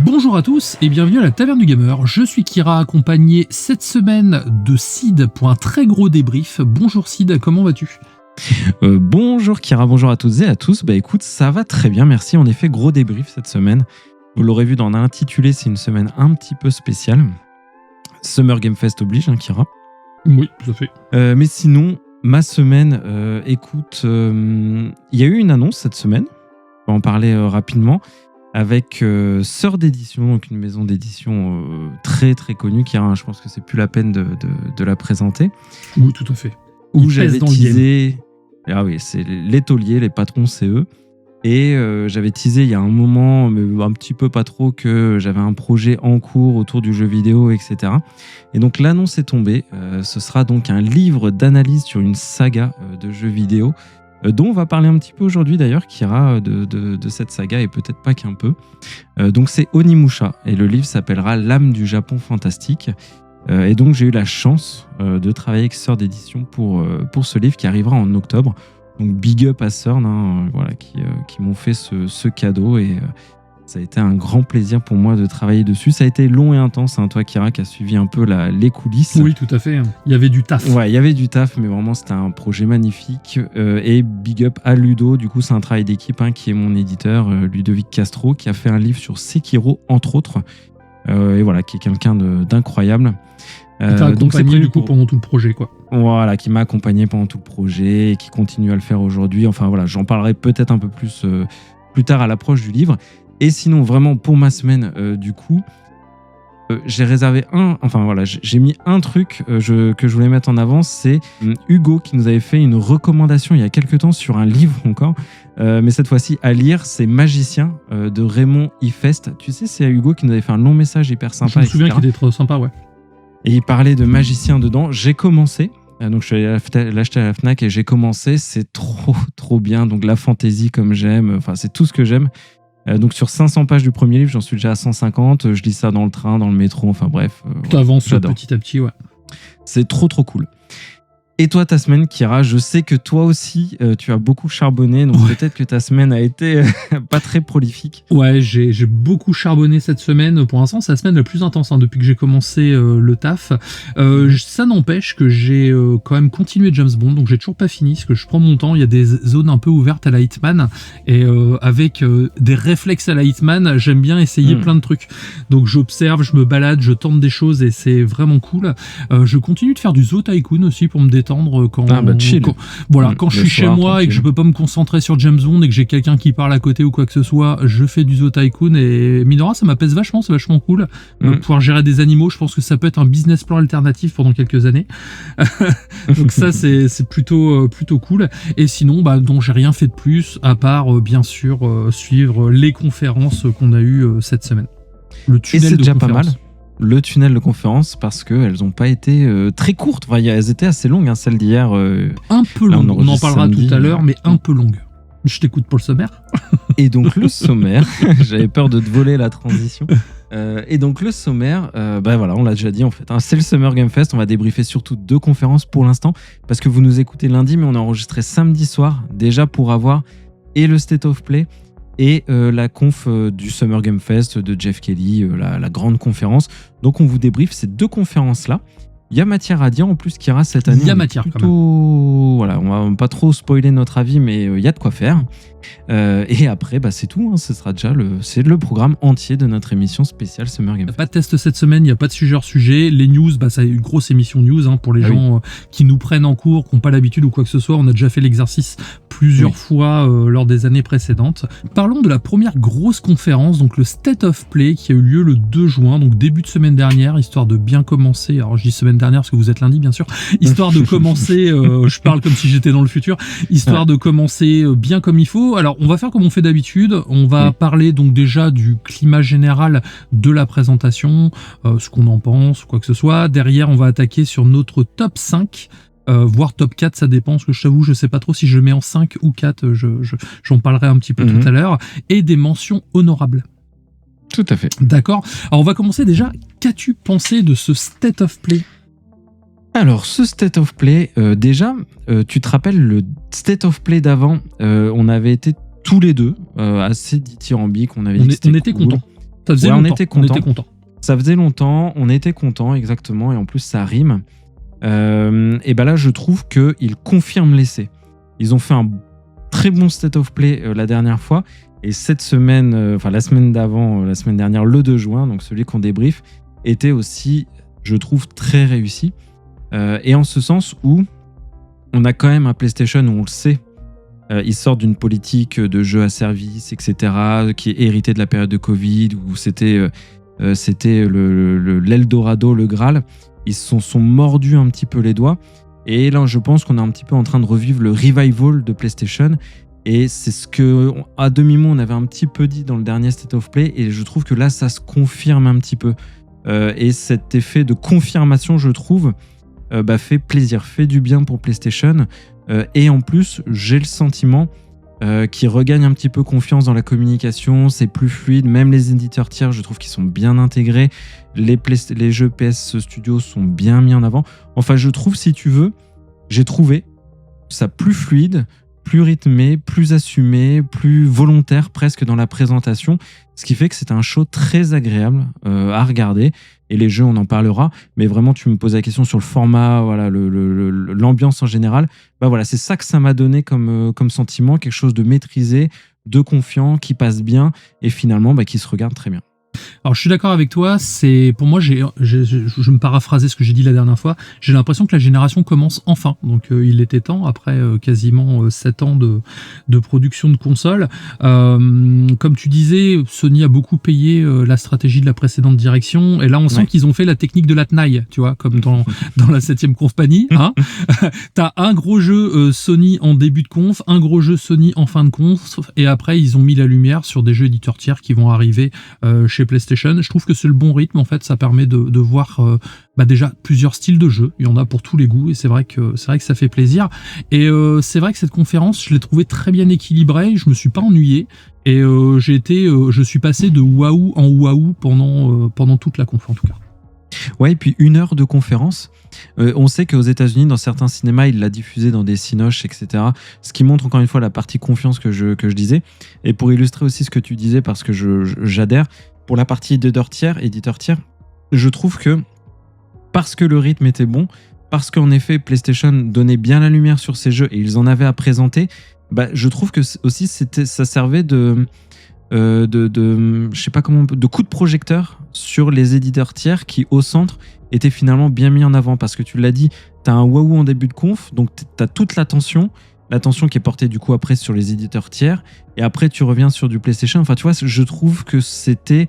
Bonjour à tous et bienvenue à la Taverne du Gamer. Je suis Kira, accompagné cette semaine de Sid pour un très gros débrief. Bonjour Sid, comment vas-tu ? Bonjour Kira, bonjour à toutes et à tous. Bah écoute, ça va très bien, merci. En effet, gros débrief cette semaine. Vous l'aurez vu dans l'intitulé, c'est une semaine un petit peu spéciale. Summer Game Fest oblige, hein, Kira. Oui, tout à fait. Mais sinon, ma semaine, écoute, il y a eu une annonce cette semaine. On va en parler rapidement. Avec Sœur d'édition, donc une maison d'édition très très connue, Kira, je pense que c'est plus la peine de la présenter. Oui, tout à fait. Où j'avais teasé. Ah oui, c'est les tauliers, les patrons, c'est eux. Et j'avais teasé il y a un moment, mais un petit peu pas trop, que j'avais un projet en cours autour du jeu vidéo, etc. Et donc l'annonce est tombée. Ce sera donc un livre d'analyse sur une saga de jeux vidéo, dont on va parler un petit peu aujourd'hui d'ailleurs, Kira, de cette saga, et peut-être pas qu'un peu. Donc c'est Onimusha, et le livre s'appellera L'âme du Japon fantastique. Et donc j'ai eu la chance de travailler avec Sœur d'édition pour ce livre qui arrivera en octobre. Donc big up à Sœur, voilà, qui m'ont fait ce cadeau, et ça a été un grand plaisir pour moi de travailler dessus. Ça a été long et intense, hein, toi Kira qui a suivi un peu les coulisses. Oui, tout à fait. Il y avait du taf. Ouais, il y avait du taf, mais vraiment c'était un projet magnifique. Et big up à Ludo, du coup c'est un travail d'équipe, hein, qui est mon éditeur, Ludovic Castro, qui a fait un livre sur Sekiro entre autres. Et voilà, qui est quelqu'un d'incroyable. Donc c'est du coup pendant tout le projet, quoi. Voilà, qui m'a accompagné pendant tout le projet et qui continue à le faire aujourd'hui. Enfin voilà, j'en parlerai peut-être un peu plus tard à l'approche du livre. Et sinon, vraiment pour ma semaine, du coup, j'ai réservé j'ai mis un truc que je voulais mettre en avant, c'est Hugo qui nous avait fait une recommandation il y a quelques temps sur un livre encore, mais cette fois-ci à lire, c'est Magicien de Raymond Ifest. Tu sais, c'est Hugo qui nous avait fait un long message hyper sympa. Je me souviens qu'il était trop sympa, ouais. Et il parlait de Magicien dedans. J'ai commencé, donc je suis allé l'acheter à la Fnac et j'ai commencé. C'est trop bien. Donc la fantaisie comme j'aime, enfin c'est tout ce que j'aime. Donc sur 500 pages du premier livre, j'en suis déjà à 150. Je lis ça dans le train, dans le métro, enfin bref. T'avances petit à petit, ouais. C'est trop cool. Et toi, ta semaine, Kira, je sais que toi aussi, tu as beaucoup charbonné, donc peut-être que ta semaine a été pas très prolifique. Ouais, j'ai beaucoup charbonné cette semaine. Pour l'instant, c'est la semaine la plus intense, hein, depuis que j'ai commencé le taf. Ça n'empêche que j'ai quand même continué James Bond, donc j'ai toujours pas fini, parce que je prends mon temps. Il y a des zones un peu ouvertes à la Hitman, et avec des réflexes à la Hitman, j'aime bien essayer plein de trucs. Donc j'observe, je me balade, je tente des choses, et c'est vraiment cool. Je continue de faire du Zo Tycoon aussi pour me détendre quand je suis chez moi et que je peux pas me concentrer sur James Bond et que j'ai quelqu'un qui parle à côté ou quoi que ce soit, je fais du Zo Tycoon, et Minora, ça m'apaise vachement, c'est vachement cool. Pouvoir gérer des animaux, je pense que ça peut être un business plan alternatif pendant quelques années. Donc ça c'est plutôt cool. Et sinon, dont j'ai rien fait de plus à part bien sûr suivre les conférences qu'on a eues cette semaine. Le tunnel, et c'est déjà pas mal. Le tunnel de conférence, parce qu'elles n'ont pas été très courtes. Enfin, elles étaient assez longues, hein, celles d'hier. Un peu longues, on en parlera tout à l'heure, mais un peu longues. Je t'écoute pour le sommaire. Et donc le sommaire, j'avais peur de te voler la transition. Et donc le sommaire, voilà, on l'a déjà dit en fait, hein, c'est le Summer Game Fest. On va débriefer surtout 2 conférences pour l'instant, parce que vous nous écoutez lundi, mais on a enregistré samedi soir, déjà pour avoir et le State of Play, et la conf du Summer Game Fest de Jeff Kelly, la grande conférence. Donc on vous débriefe ces 2 conférences-là. Il y a matière à dire en plus, Kira, cette année. Il y a matière quand même. Voilà, on va pas trop spoiler notre avis, mais il y a de quoi faire. Et après, c'est tout. Hein, ce sera déjà le programme entier de notre émission spéciale Summer Game Fest. Pas de test cette semaine, il n'y a pas de sujet hors sujet. Les news, ça a une grosse émission news, hein, pour les gens qui nous prennent en cours, qui n'ont pas l'habitude ou quoi que ce soit. On a déjà fait l'exercice plusieurs fois lors des années précédentes. Parlons de la première grosse conférence, donc le State of Play, qui a eu lieu le 2 juin, donc début de semaine dernière, histoire de bien commencer. Alors je dis semaine dernière parce que vous êtes lundi, bien sûr. Histoire de commencer, je parle comme si j'étais dans le futur, histoire de commencer bien comme il faut. Alors on va faire comme on fait d'habitude, on va parler donc déjà du climat général de la présentation, ce qu'on en pense, quoi que ce soit. Derrière, on va attaquer sur notre top 5, voire top 4, ça dépend, parce que je t'avoue, je sais pas trop si je le mets en 5 ou 4, j'en parlerai un petit peu tout à l'heure, et des mentions honorables. Tout à fait. D'accord. Alors on va commencer déjà, qu'as-tu pensé de ce State of Play ? Alors, ce State of Play, déjà, tu te rappelles le State of Play d'avant, on avait été tous les deux assez dithyrambiques, on était contents. Ça faisait on longtemps. était On content. était content. Ça faisait longtemps, on était content, exactement, et en plus ça rime. Et ben là, je trouve qu'ils confirment l'essai. Ils ont fait un très bon state of play la dernière fois, et cette semaine, la semaine d'avant, la semaine dernière, le 2 juin, donc celui qu'on débrief, était aussi, je trouve, très réussi. Et en ce sens où on a quand même un PlayStation où on le sait, ils sortent d'une politique de jeux à service, etc., qui est héritée de la période de Covid, où c'était l'Eldorado, le Graal. Ils se sont mordus un petit peu les doigts. Et là, je pense qu'on est un petit peu en train de revivre le revival de PlayStation. Et c'est ce que, à demi-mot, on avait un petit peu dit dans le dernier State of Play. Et je trouve que là, ça se confirme un petit peu. Et cet effet de confirmation, je trouve, fait plaisir, fait du bien pour PlayStation. Et en plus, j'ai le sentiment qu'ils regagnent un petit peu confiance dans la communication. C'est plus fluide. Même les éditeurs tiers, je trouve qu'ils sont bien intégrés. Les jeux PS Studio sont bien mis en avant. Enfin, je trouve, si tu veux, j'ai trouvé ça plus fluide, plus rythmé, plus assumé, plus volontaire presque dans la présentation, ce qui fait que c'est un show très agréable à regarder. Et les jeux, on en parlera, mais vraiment, tu me poses la question sur le format, voilà, l'ambiance en général. Voilà, c'est ça que ça m'a donné comme sentiment, quelque chose de maîtrisé, de confiant, qui passe bien et finalement qui se regarde très bien. Alors je suis d'accord avec toi, c'est pour moi, je me paraphrasais ce que j'ai dit la dernière fois, j'ai l'impression que la génération commence enfin, donc il était temps, après quasiment 7 ans de production de consoles. Comme tu disais, Sony a beaucoup payé la stratégie de la précédente direction, et là on sent qu'ils ont fait la technique de la tenaille, tu vois, comme dans la 7ème compagnie. Hein. T'as un gros jeu Sony en début de conf, un gros jeu Sony en fin de conf, et après ils ont mis la lumière sur des jeux éditeurs tiers qui vont arriver chez PlayStation. Je trouve que c'est le bon rythme, en fait, ça permet de voir déjà plusieurs styles de jeu, il y en a pour tous les goûts, et c'est vrai que ça fait plaisir. Et c'est vrai que cette conférence, je l'ai trouvée très bien équilibrée, je me suis pas ennuyé, et je suis passé de waouh en waouh pendant toute la conf, en tout cas. Ouais, et puis 1 heure de conférence. On sait qu'aux États-Unis, dans certains cinémas, il l'a diffusé dans des cinoches, etc. Ce qui montre encore une fois la partie confiance que je disais. Et pour illustrer aussi ce que tu disais, parce que j'adhère, pour la partie éditeur tiers, je trouve que parce que le rythme était bon, parce qu'en effet PlayStation donnait bien la lumière sur ces jeux et ils en avaient à présenter, je trouve que aussi ça servait de je sais pas comment de coup de projecteur sur les éditeurs tiers qui au centre étaient finalement bien mis en avant, parce que tu l'as dit, t'as un waouh en début de conf, donc t'as toute l'attention qui est portée du coup après sur les éditeurs tiers, et après tu reviens sur du PlayStation. Enfin tu vois, je trouve que c'était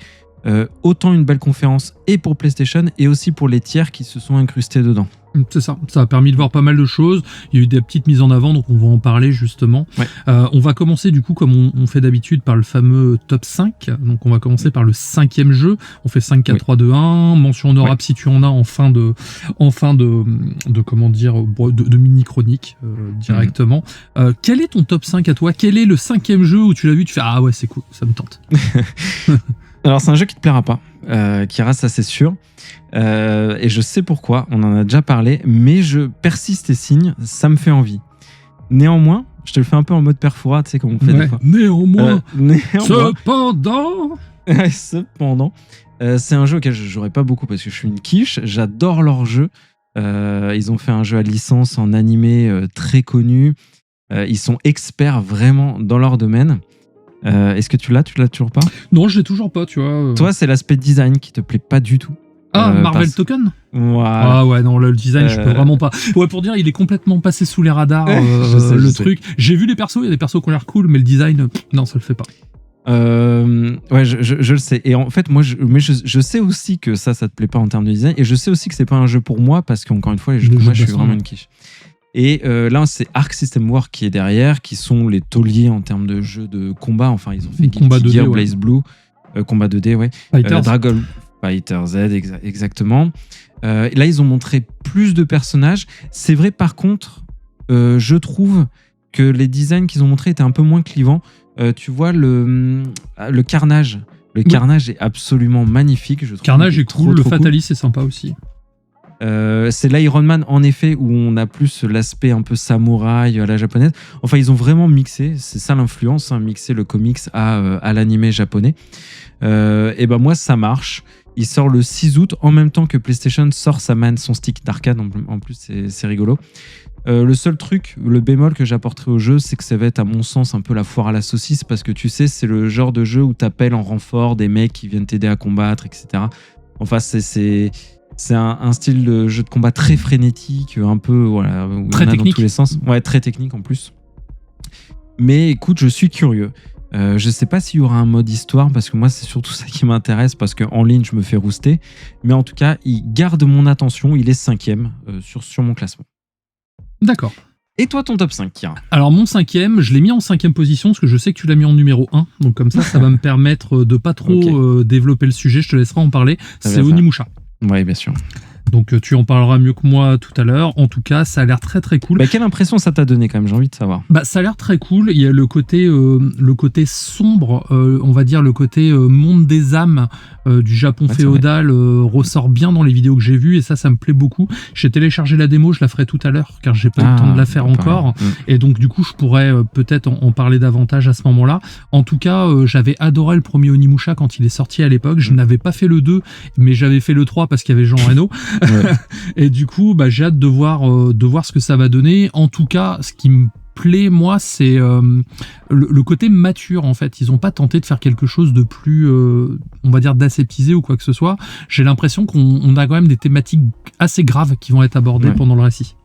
autant une belle conférence et pour PlayStation et aussi pour les tiers qui se sont incrustés dedans. C'est ça, ça a permis de voir pas mal de choses. Il y a eu des petites mises en avant, donc on va en parler justement. Ouais. On va commencer du coup, comme on fait d'habitude, par le fameux top 5. Donc on va commencer par le 5e jeu. On fait 5, 4, 3, 2, 1. Mention honorable si tu en as en fin de comment dire, de mini-chronique directement. Quel est ton top 5 à toi? Quel est le 5e jeu où tu l'as vu, tu fais ah ouais, c'est cool, ça me tente? Alors c'est un jeu qui te plaira pas, Kira, ça c'est sûr. Et je sais pourquoi, on en a déjà parlé, mais je persiste et signe, ça me fait envie. Néanmoins, je te le fais un peu en mode Perfora, tu sais, comme on fait des fois. Néanmoins. Cependant, c'est un jeu auquel je jouerai pas beaucoup parce que je suis une quiche, j'adore leur jeu. Ils ont fait un jeu à licence en animé très connu. Ils sont experts vraiment dans leur domaine. Est-ce que tu l'as toujours pas? Non, je l'ai toujours pas, tu vois. Toi, c'est l'aspect design qui te plaît pas du tout. Marvel Token? Voilà. Ah ouais, non, le design, je peux vraiment pas. Ouais, pour dire, il est complètement passé sous les radars, le truc. J'ai vu les persos, il y a des persos qui ont l'air cool, mais le design, non, ça le fait pas. Ouais, je le sais. Et en fait, moi, je sais aussi que ça te plaît pas en termes de design, et je sais aussi que c'est pas un jeu pour moi, parce qu'encore une fois, les jeux pour moi, je suis vraiment une quiche. Et là, c'est Arc System Works qui est derrière, qui sont les tauliers en termes de jeux de combat. Enfin, ils ont fait Guilty Gear, Blaze Blue, Combat 2D, ouais. Dragon Fighter Z, exactement. Là, ils ont montré plus de personnages. C'est vrai, par contre, je trouve que les designs qu'ils ont montrés étaient un peu moins clivants. Tu vois, le Carnage. Le Carnage est absolument magnifique. Je trouve Carnage est cool, le Fatalis est sympa aussi. C'est l'Iron Man, en effet, où on a plus l'aspect un peu samouraï à la japonaise. Enfin, ils ont vraiment mixé, c'est ça l'influence, hein, mixer le comics à l'animé japonais. Et ben moi, ça marche. Il sort le 6 août, en même temps que PlayStation sort son stick d'arcade. En plus, c'est rigolo. Le seul truc, le bémol que j'apporterai au jeu, c'est que ça va être, à mon sens, un peu la foire à la saucisse, parce que tu sais, c'est le genre de jeu où t'appelles en renfort des mecs qui viennent t'aider à combattre, etc. Enfin, c'est un style de jeu de combat très frénétique, un peu, voilà, où Très on a technique. dans tous les sens. Ouais, très technique en plus. Mais écoute, je suis curieux. Je sais pas s'il y aura un mode histoire, parce que moi, c'est surtout ça qui m'intéresse, parce qu'en ligne, je me fais rouster. Mais en tout cas, il garde mon attention. Il est 5e sur mon classement. D'accord. Et toi, ton top 5, Kira? Alors mon 5e, je l'ai mis en 5e position parce que je sais que tu l'as mis en numéro 1. Donc comme ça va me permettre de pas trop développer le sujet. Je te laisserai en parler. C'est Onimusha. Oui, bien sûr. Donc tu en parleras mieux que moi tout à l'heure. En tout cas, ça a l'air très très cool. Bah, quelle impression ça t'a donné quand même, j'ai envie de savoir. Bah, ça a l'air très cool. Il y a le côté sombre, on va dire le côté monde des âmes du Japon féodal ressort bien dans les vidéos que j'ai vues, et ça me plaît beaucoup. J'ai téléchargé la démo, je la ferai tout à l'heure car j'ai pas eu le temps de la faire encore. Et donc du coup, je pourrais peut-être en parler davantage à ce moment-là. En tout cas, j'avais adoré le premier Onimusha quand il est sorti à l'époque. Je n'avais pas fait le 2, mais j'avais fait le 3 parce qu'il y avait Jean Reno. Et du coup, bah, j'ai hâte de voir ce que ça va donner. En tout cas, ce qui me plaît, moi, c'est le côté mature, en fait. Ils n'ont pas tenté de faire quelque chose de plus, on va dire, d'aseptisé ou quoi que ce soit. J'ai l'impression qu'on a quand même des thématiques assez graves qui vont être abordées pendant le récit.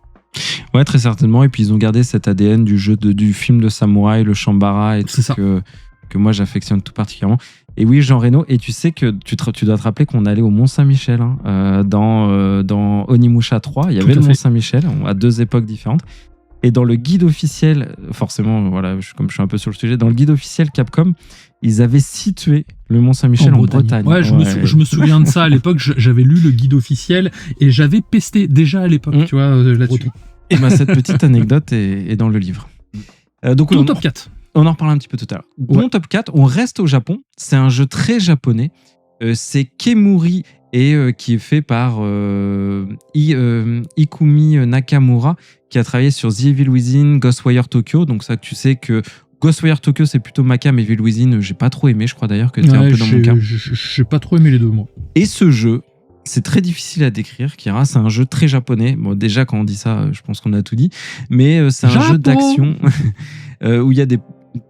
Ouais, très certainement. Et puis, ils ont gardé cet ADN du jeu du film de samouraï, le Shambara, et tout que moi, j'affectionne tout particulièrement. Et oui, Jean Reno, et tu sais que tu dois te rappeler qu'on allait au Mont-Saint-Michel dans Onimusha 3. Il y avait le Mont-Saint-Michel à 2 époques différentes. Et dans le guide officiel, forcément, voilà, comme je suis un peu sur le sujet, dans le guide officiel Capcom, ils avaient situé le Mont-Saint-Michel en Bretagne. Ouais, je me souviens de ça à l'époque. J'avais lu le guide officiel et j'avais pesté déjà à l'époque, tu vois, là-dessus. Et bah, cette petite anecdote est dans le livre. Donc, ton top 4. On en reparle un petit peu tout à l'heure. Mon top 4, on reste au Japon. C'est un jeu très japonais. C'est Kemuri, qui est fait par Ikumi Nakamura, qui a travaillé sur The Evil Within, Ghostwire Tokyo. Donc ça, tu sais que Ghostwire Tokyo, c'est plutôt ma cam. Evil Within, j'ai pas trop aimé. Je crois d'ailleurs que t'es un peu dans mon cas. J'ai pas trop aimé les deux, moi. Et ce jeu, c'est très difficile à décrire, Kira. C'est un jeu très japonais. Bon, déjà, quand on dit ça, je pense qu'on a tout dit. Mais c'est un jeu d'action où il y a des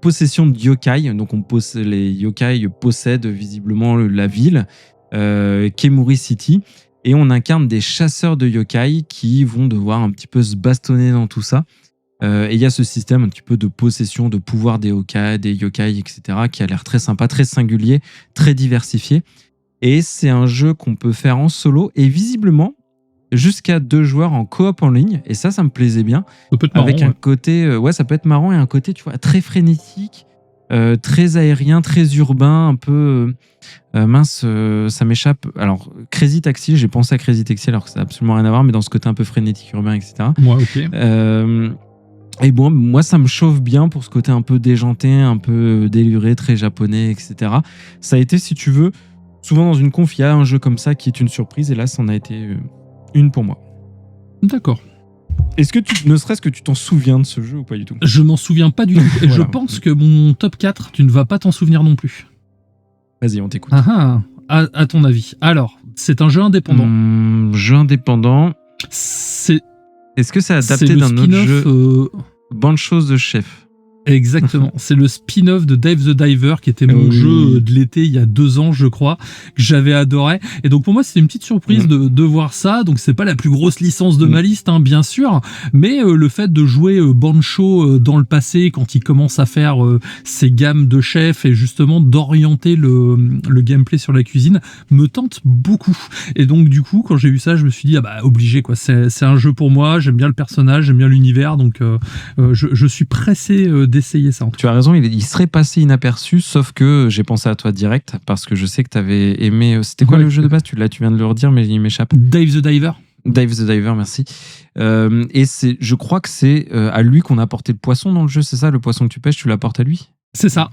possessions de yokai. Donc, les yokai possèdent visiblement la ville, Kemuri City. Et on incarne des chasseurs de yokai qui vont devoir un petit peu se bastonner dans tout ça. Et il y a ce système un petit peu de possession, de pouvoir des yokai, etc., qui a l'air très sympa, très singulier, très diversifié. Et c'est un jeu qu'on peut faire en solo et visiblement jusqu'à 2 joueurs en coop en ligne. Et ça me plaisait bien. Ça peut être marrant, avec un côté, ça peut être marrant et un côté, tu vois, très frénétique, très aérien, très urbain, un peu ça m'échappe. Alors, Crazy Taxi, j'ai pensé à Crazy Taxi alors que ça n'a absolument rien à voir, mais dans ce côté un peu frénétique, urbain, etc. Ouais, ok. Et bon, moi, ça me chauffe bien pour ce côté un peu déjanté, un peu déluré, très japonais, etc. Ça a été, si tu veux, souvent dans une conf, il y a un jeu comme ça qui est une surprise, et là, ça en a été une pour moi. D'accord. Est-ce que ne serait-ce que tu t'en souviens de ce jeu ou pas du tout? Je m'en souviens pas du tout. Et voilà. Je pense que mon top 4, tu ne vas pas t'en souvenir non plus. Vas-y, on t'écoute. À ton avis. Alors, c'est un jeu indépendant. Jeu indépendant. Est-ce que c'est adapté d'un autre jeu Banchos de Chef. Exactement, c'est le spin-off de Dave the Diver qui était mon jeu de l'été il y a 2 ans je crois, que j'avais adoré, et donc pour moi c'était une petite surprise de voir ça. Donc c'est pas la plus grosse licence de ma liste, hein, bien sûr, mais le fait de jouer Bancho dans le passé quand il commence à faire ses gammes de chef et justement d'orienter le gameplay sur la cuisine me tente beaucoup. Et donc du coup quand j'ai vu ça je me suis dit obligé quoi, c'est un jeu pour moi, j'aime bien le personnage, j'aime bien l'univers, donc je suis pressé d'essayer ça. Tu as raison, il serait passé inaperçu, sauf que j'ai pensé à toi direct, parce que je sais que tu avais aimé... C'était quoi le jeu de base? Tu viens de le redire, mais il m'échappe. Dave the Diver. Dave the Diver, merci. Et je crois que c'est à lui qu'on a apporté le poisson dans le jeu, c'est ça? Le poisson que tu pêches, tu l'apportes à lui? C'est ça.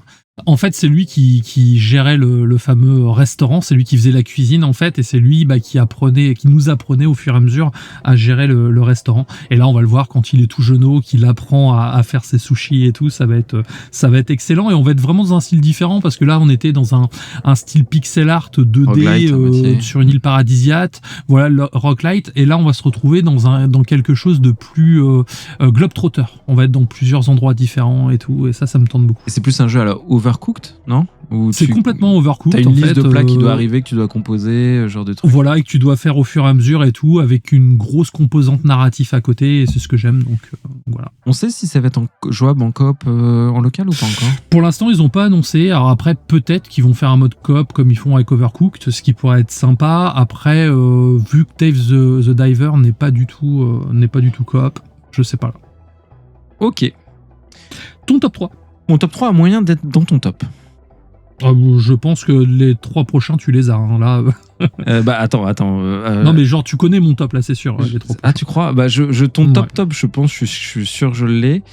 En fait, c'est lui qui gérait le fameux restaurant, c'est lui qui faisait la cuisine en fait, et c'est lui qui nous apprenait au fur et à mesure à gérer le restaurant. Et là, on va le voir quand il est tout jeuneau, qu'il apprend à faire ses sushis et tout, ça va être excellent, et on va être vraiment dans un style différent parce que là, on était dans un style pixel art 2D sur une île paradisiaque, voilà, le roguelite, et là, on va se retrouver dans quelque chose de plus globetrotter. On va être dans plusieurs endroits différents et tout, et ça me tente beaucoup. Et c'est plus un jeu à la Overcooked, non? C'est complètement Overcooked. T'as une liste de plats qui doit arriver, que tu dois composer, genre de trucs. Voilà, et que tu dois faire au fur et à mesure et tout, avec une grosse composante narrative à côté, et c'est ce que j'aime, donc voilà. On sait si ça va être jouable en coop en local ou pas encore? Pour l'instant, ils n'ont pas annoncé. Alors après, peut-être qu'ils vont faire un mode coop comme ils font avec Overcooked, ce qui pourrait être sympa. Après, vu que Dave the Diver n'est pas du tout coop, je sais pas là. Ok. Ton top 3? Mon top 3 a moyen d'être dans ton top. Je pense que les 3 prochains, tu les as. Hein, là. Attends. Non, mais genre, tu connais mon top, là, c'est sûr. Les 3 ah, tu crois? Ton top, je pense, je suis sûr que je l'ai.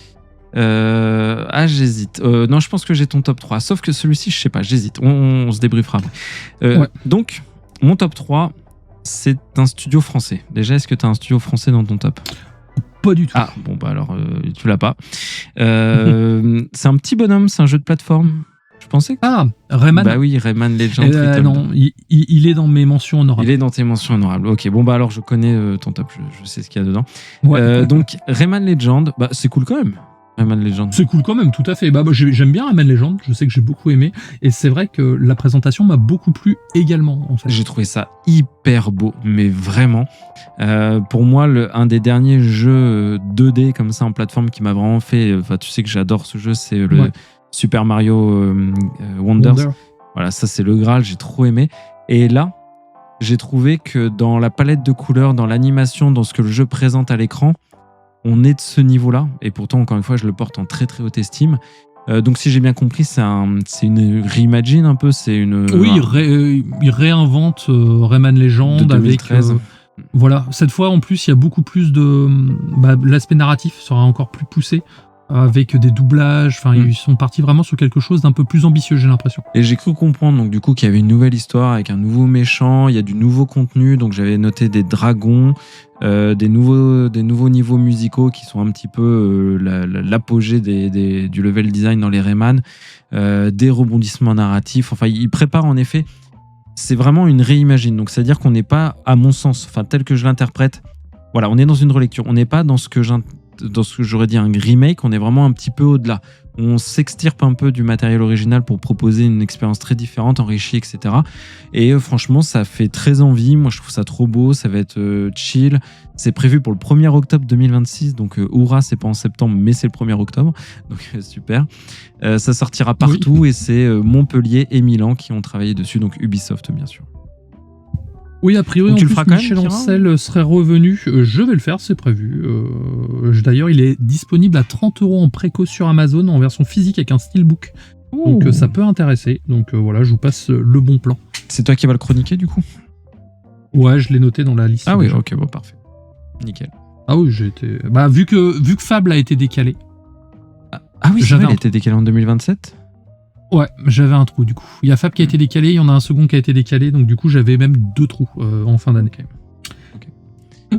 J'hésite. Non, je pense que j'ai ton top 3. Sauf que celui-ci, je sais pas, j'hésite. On se débriefera après. Donc, mon top 3, c'est un studio français. Déjà, est-ce que tu as un studio français dans ton top? Pas du tout. Ah, bon, alors, tu l'as pas. C'est un petit bonhomme, c'est un jeu de plateforme. Je pensais que... Ah, Rayman. Bah oui, Rayman Legend. Non, il est dans mes mentions honorables. Il est dans tes mentions honorables. Ok, bon, alors je connais ton top, je sais ce qu'il y a dedans. Donc, Rayman Legend, c'est cool quand même. Rayman Legend. C'est cool quand même, tout à fait. J'aime bien Rayman Legend, je sais que j'ai beaucoup aimé, et c'est vrai que la présentation m'a beaucoup plu également. En fait. J'ai trouvé ça hyper beau, mais vraiment. Pour moi, un des derniers jeux 2D comme ça en plateforme qui m'a vraiment fait... tu sais que j'adore ce jeu, c'est le Super Mario Wonders. Voilà, ça c'est le Graal, j'ai trop aimé. Et là, j'ai trouvé que dans la palette de couleurs, dans l'animation, dans ce que le jeu présente à l'écran, on est de ce niveau-là, et pourtant, encore une fois, je le porte en très très haute estime. Donc, si j'ai bien compris, c'est une reimagine un peu, c'est une... Oui, il réinvente Rayman Legend de 2013. Avec... voilà, cette fois, en plus, il y a beaucoup plus de... l'aspect narratif sera encore plus poussé, avec des doublages, ils sont partis vraiment sur quelque chose d'un peu plus ambitieux, j'ai l'impression. Et j'ai cru comprendre donc du coup qu'il y avait une nouvelle histoire avec un nouveau méchant, il y a du nouveau contenu, donc j'avais noté des dragons, des nouveaux niveaux musicaux qui sont un petit peu l'apogée du level design dans les Rayman, des rebondissements narratifs, il prépare en effet, c'est vraiment une réimagine, donc c'est-à-dire qu'on n'est pas, à mon sens, tel que je l'interprète, voilà, on est dans une relecture, on n'est pas dans ce que j'aurais dit un remake, on est vraiment un petit peu au-delà. On s'extirpe un peu du matériel original pour proposer une expérience très différente, enrichie, etc. Et franchement, ça fait très envie. Moi, je trouve ça trop beau. Ça va être chill. C'est prévu pour le 1er octobre 2026. Donc, hurrah, c'est pas en septembre, mais c'est le 1er octobre. Donc, super. Ça sortira partout et c'est Montpellier et Milan qui ont travaillé dessus. Donc, Ubisoft, bien sûr. Oui, a priori, donc, en plus, Michel Ancel serait revenu. Je vais le faire, c'est prévu. D'ailleurs, il est disponible à 30 € en préco sur Amazon en version physique avec un steelbook. Donc ça peut intéresser. Donc voilà, je vous passe le bon plan. C'est toi qui vas le chroniquer du coup? Ouais, je l'ai noté dans la liste. Ah oui, ok, bon, parfait. Nickel. Ah oui, j'ai été... vu que Fable a été décalé. Ah oui, il a été décalé en 2027? Ouais, j'avais un trou du coup. Il y a Fab qui a été décalé, il y en a un second qui a été décalé, donc du coup j'avais même 2 trous en fin d'année.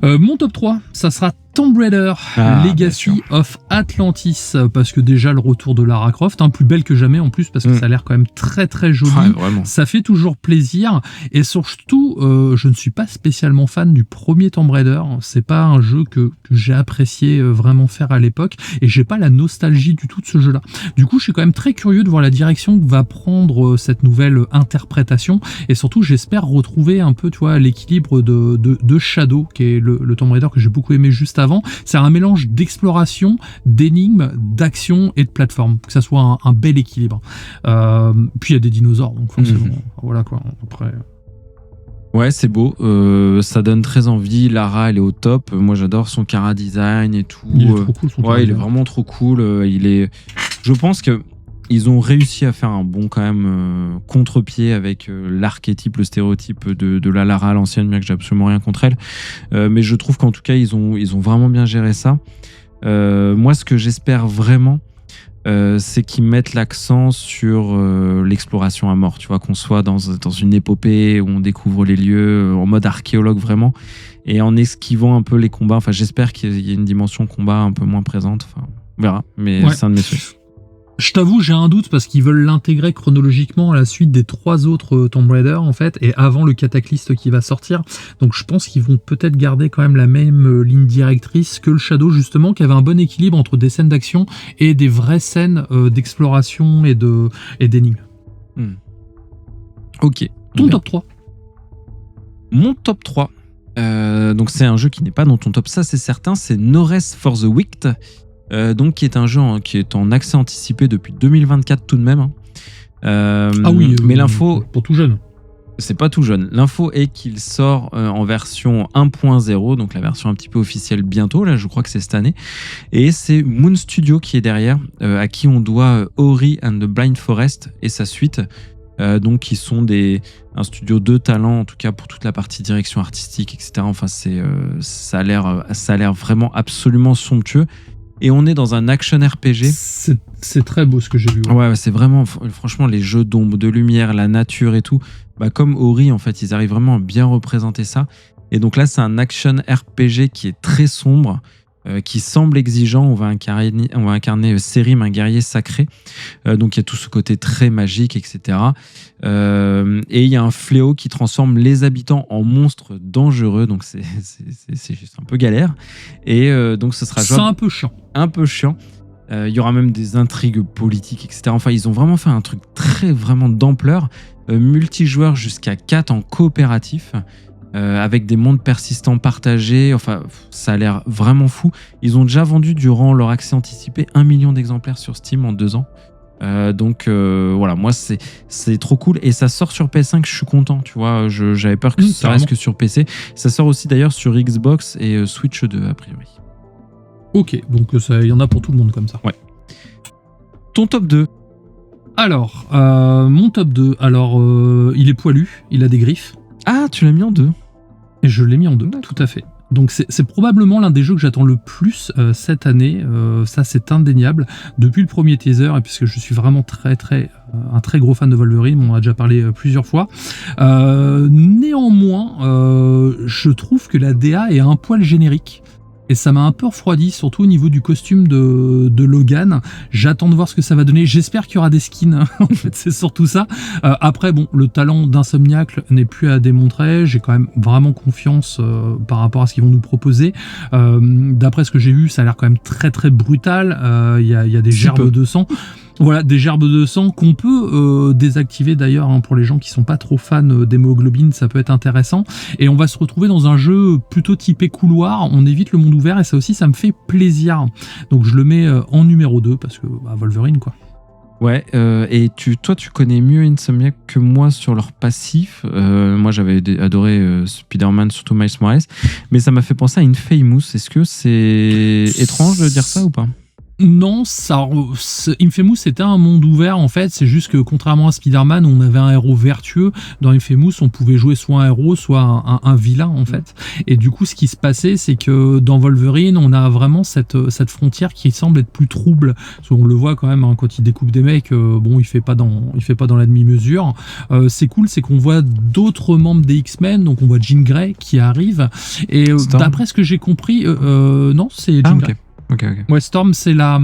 Mon top 3, ça sera Tomb Raider, Legacy of Atlantis, parce que déjà le retour de Lara Croft, plus belle que jamais en plus, parce que ça a l'air quand même très très joli, ça fait toujours plaisir, et surtout je ne suis pas spécialement fan du premier Tomb Raider, c'est pas un jeu que j'ai apprécié vraiment faire à l'époque, et j'ai pas la nostalgie du tout de ce jeu-là. Du coup je suis quand même très curieux de voir la direction que va prendre cette nouvelle interprétation, et surtout j'espère retrouver un peu l'équilibre de Shadow, qui est le Tomb Raider que j'ai beaucoup aimé juste avant. C'est un mélange d'exploration, d'énigmes, d'action et de plateforme, que ça soit un bel équilibre. Puis il y a des dinosaures, donc forcément, voilà quoi. Après... Ouais, c'est beau, ça donne très envie. Lara, elle est au top. Moi, j'adore son chara design et tout. Il est trop cool, son il est vraiment trop cool. Je pense que ils ont réussi à faire un bon quand même contre-pied avec l'archétype, le stéréotype de la Lara à l'ancienne, bien que j'ai absolument rien contre elle. Mais je trouve qu'en tout cas, ils ont vraiment bien géré ça. Moi, ce que j'espère vraiment, c'est qu'ils mettent l'accent sur l'exploration à mort, tu vois, qu'on soit dans une épopée où on découvre les lieux en mode archéologue vraiment, et en esquivant un peu les combats. Enfin, j'espère qu'il y a une dimension combat un peu moins présente. Enfin, on verra, mais c'est un de mes souhaits. Je t'avoue, j'ai un doute parce qu'ils veulent l'intégrer chronologiquement à la suite des 3 autres Tomb Raider, en fait, et avant le Cataclysme qui va sortir. Donc je pense qu'ils vont peut-être garder quand même la même ligne directrice que le Shadow, justement, qui avait un bon équilibre entre des scènes d'action et des vraies scènes d'exploration et d'énigmes. Ok. Ton top 3 ? Mon top 3. Donc c'est un jeu qui n'est pas dans ton top, ça c'est certain, c'est No Rest for the Wicked. Donc qui est un jeu qui est en accès anticipé depuis 2024 tout de même. Ah oui, mais l'info pour tout jeune. C'est pas tout jeune. L'info est qu'il sort en version 1.0, donc la version un petit peu officielle bientôt. Là, je crois que c'est cette année. Et c'est Moon Studio qui est derrière, à qui on doit Ori and the Blind Forest et sa suite. Donc qui sont un studio de talent en tout cas pour toute la partie direction artistique, etc. Enfin, ça a l'air vraiment absolument somptueux. Et on est dans un action RPG. C'est très beau ce que j'ai vu. Ouais, c'est vraiment, franchement, les jeux d'ombre, de lumière, la nature et tout. Comme Ori, en fait, ils arrivent vraiment à bien représenter ça. Et donc là, c'est un action RPG qui est très sombre, qui semble exigeant. On va incarner Serim, un guerrier sacré. Donc il y a tout ce côté très magique, etc. Et il y a un fléau qui transforme les habitants en monstres dangereux. Donc c'est juste un peu galère. Et donc ce sera jouable. C'est un peu chiant. Un peu chiant. Il y aura même des intrigues politiques, etc. Enfin, ils ont vraiment fait un truc vraiment d'ampleur. Multijoueur jusqu'à 4 en coopératif. Avec des mondes persistants partagés. Enfin, ça a l'air vraiment fou. Ils ont déjà vendu, durant leur accès anticipé, 1 million d'exemplaires sur Steam en 2 ans. Donc voilà, moi c'est trop cool. Et ça sort sur PS5, je suis content. Tu vois, j'avais peur que ça reste que sur PC. Ça sort aussi d'ailleurs sur Xbox et Switch 2, a priori. Ok, donc il y en a pour tout le monde comme ça. Ouais. Ton top 2. Alors, mon top 2, il est poilu, il a des griffes. Ah, tu l'as mis en 2. Et je l'ai mis en 2, tout à fait. Donc c'est probablement l'un des jeux que j'attends le plus cette année, ça c'est indéniable, depuis le premier teaser, et puisque je suis vraiment un très gros fan de Wolverine, on en a déjà parlé plusieurs fois. Néanmoins, je trouve que la DA est un poil générique. Et ça m'a un peu refroidi, surtout au niveau du costume de Logan. J'attends de voir ce que ça va donner. J'espère qu'il y aura des skins. En fait, c'est surtout ça. Après, bon, le talent d'Insomniac n'est plus à démontrer. J'ai quand même vraiment confiance par rapport à ce qu'ils vont nous proposer. D'après ce que j'ai vu, ça a l'air quand même très très brutal. Il y a des gerbes de sang. Voilà, des gerbes de sang qu'on peut désactiver d'ailleurs, hein, pour les gens qui sont pas trop fans d'hémoglobine, ça peut être intéressant. Et on va se retrouver dans un jeu plutôt typé couloir, on évite le monde ouvert et ça aussi, ça me fait plaisir. Donc je le mets en numéro 2 parce que Wolverine quoi. Ouais, et toi tu connais mieux Insomniac que moi sur leur passif. Moi j'avais adoré Spider-Man, surtout Miles Morales, mais ça m'a fait penser à Infamous. Est-ce que c'est étrange de dire ça ou pas ? Non, Infamous c'était un monde ouvert en fait, c'est juste que contrairement à Spider-Man où on avait un héros vertueux, dans Infamous on pouvait jouer soit un héros soit un vilain en fait. Et du coup ce qui se passait c'est que dans Wolverine on a vraiment cette frontière qui semble être plus trouble. Parce qu'on le voit quand même hein, quand il découpe des mecs, bon il fait pas dans la demi-mesure. C'est cool, c'est qu'on voit d'autres membres des X-Men, donc on voit Jean Grey qui arrive et d'après ce que j'ai compris, non c'est Jean Grey. Okay. Ouais, Storm, c'est la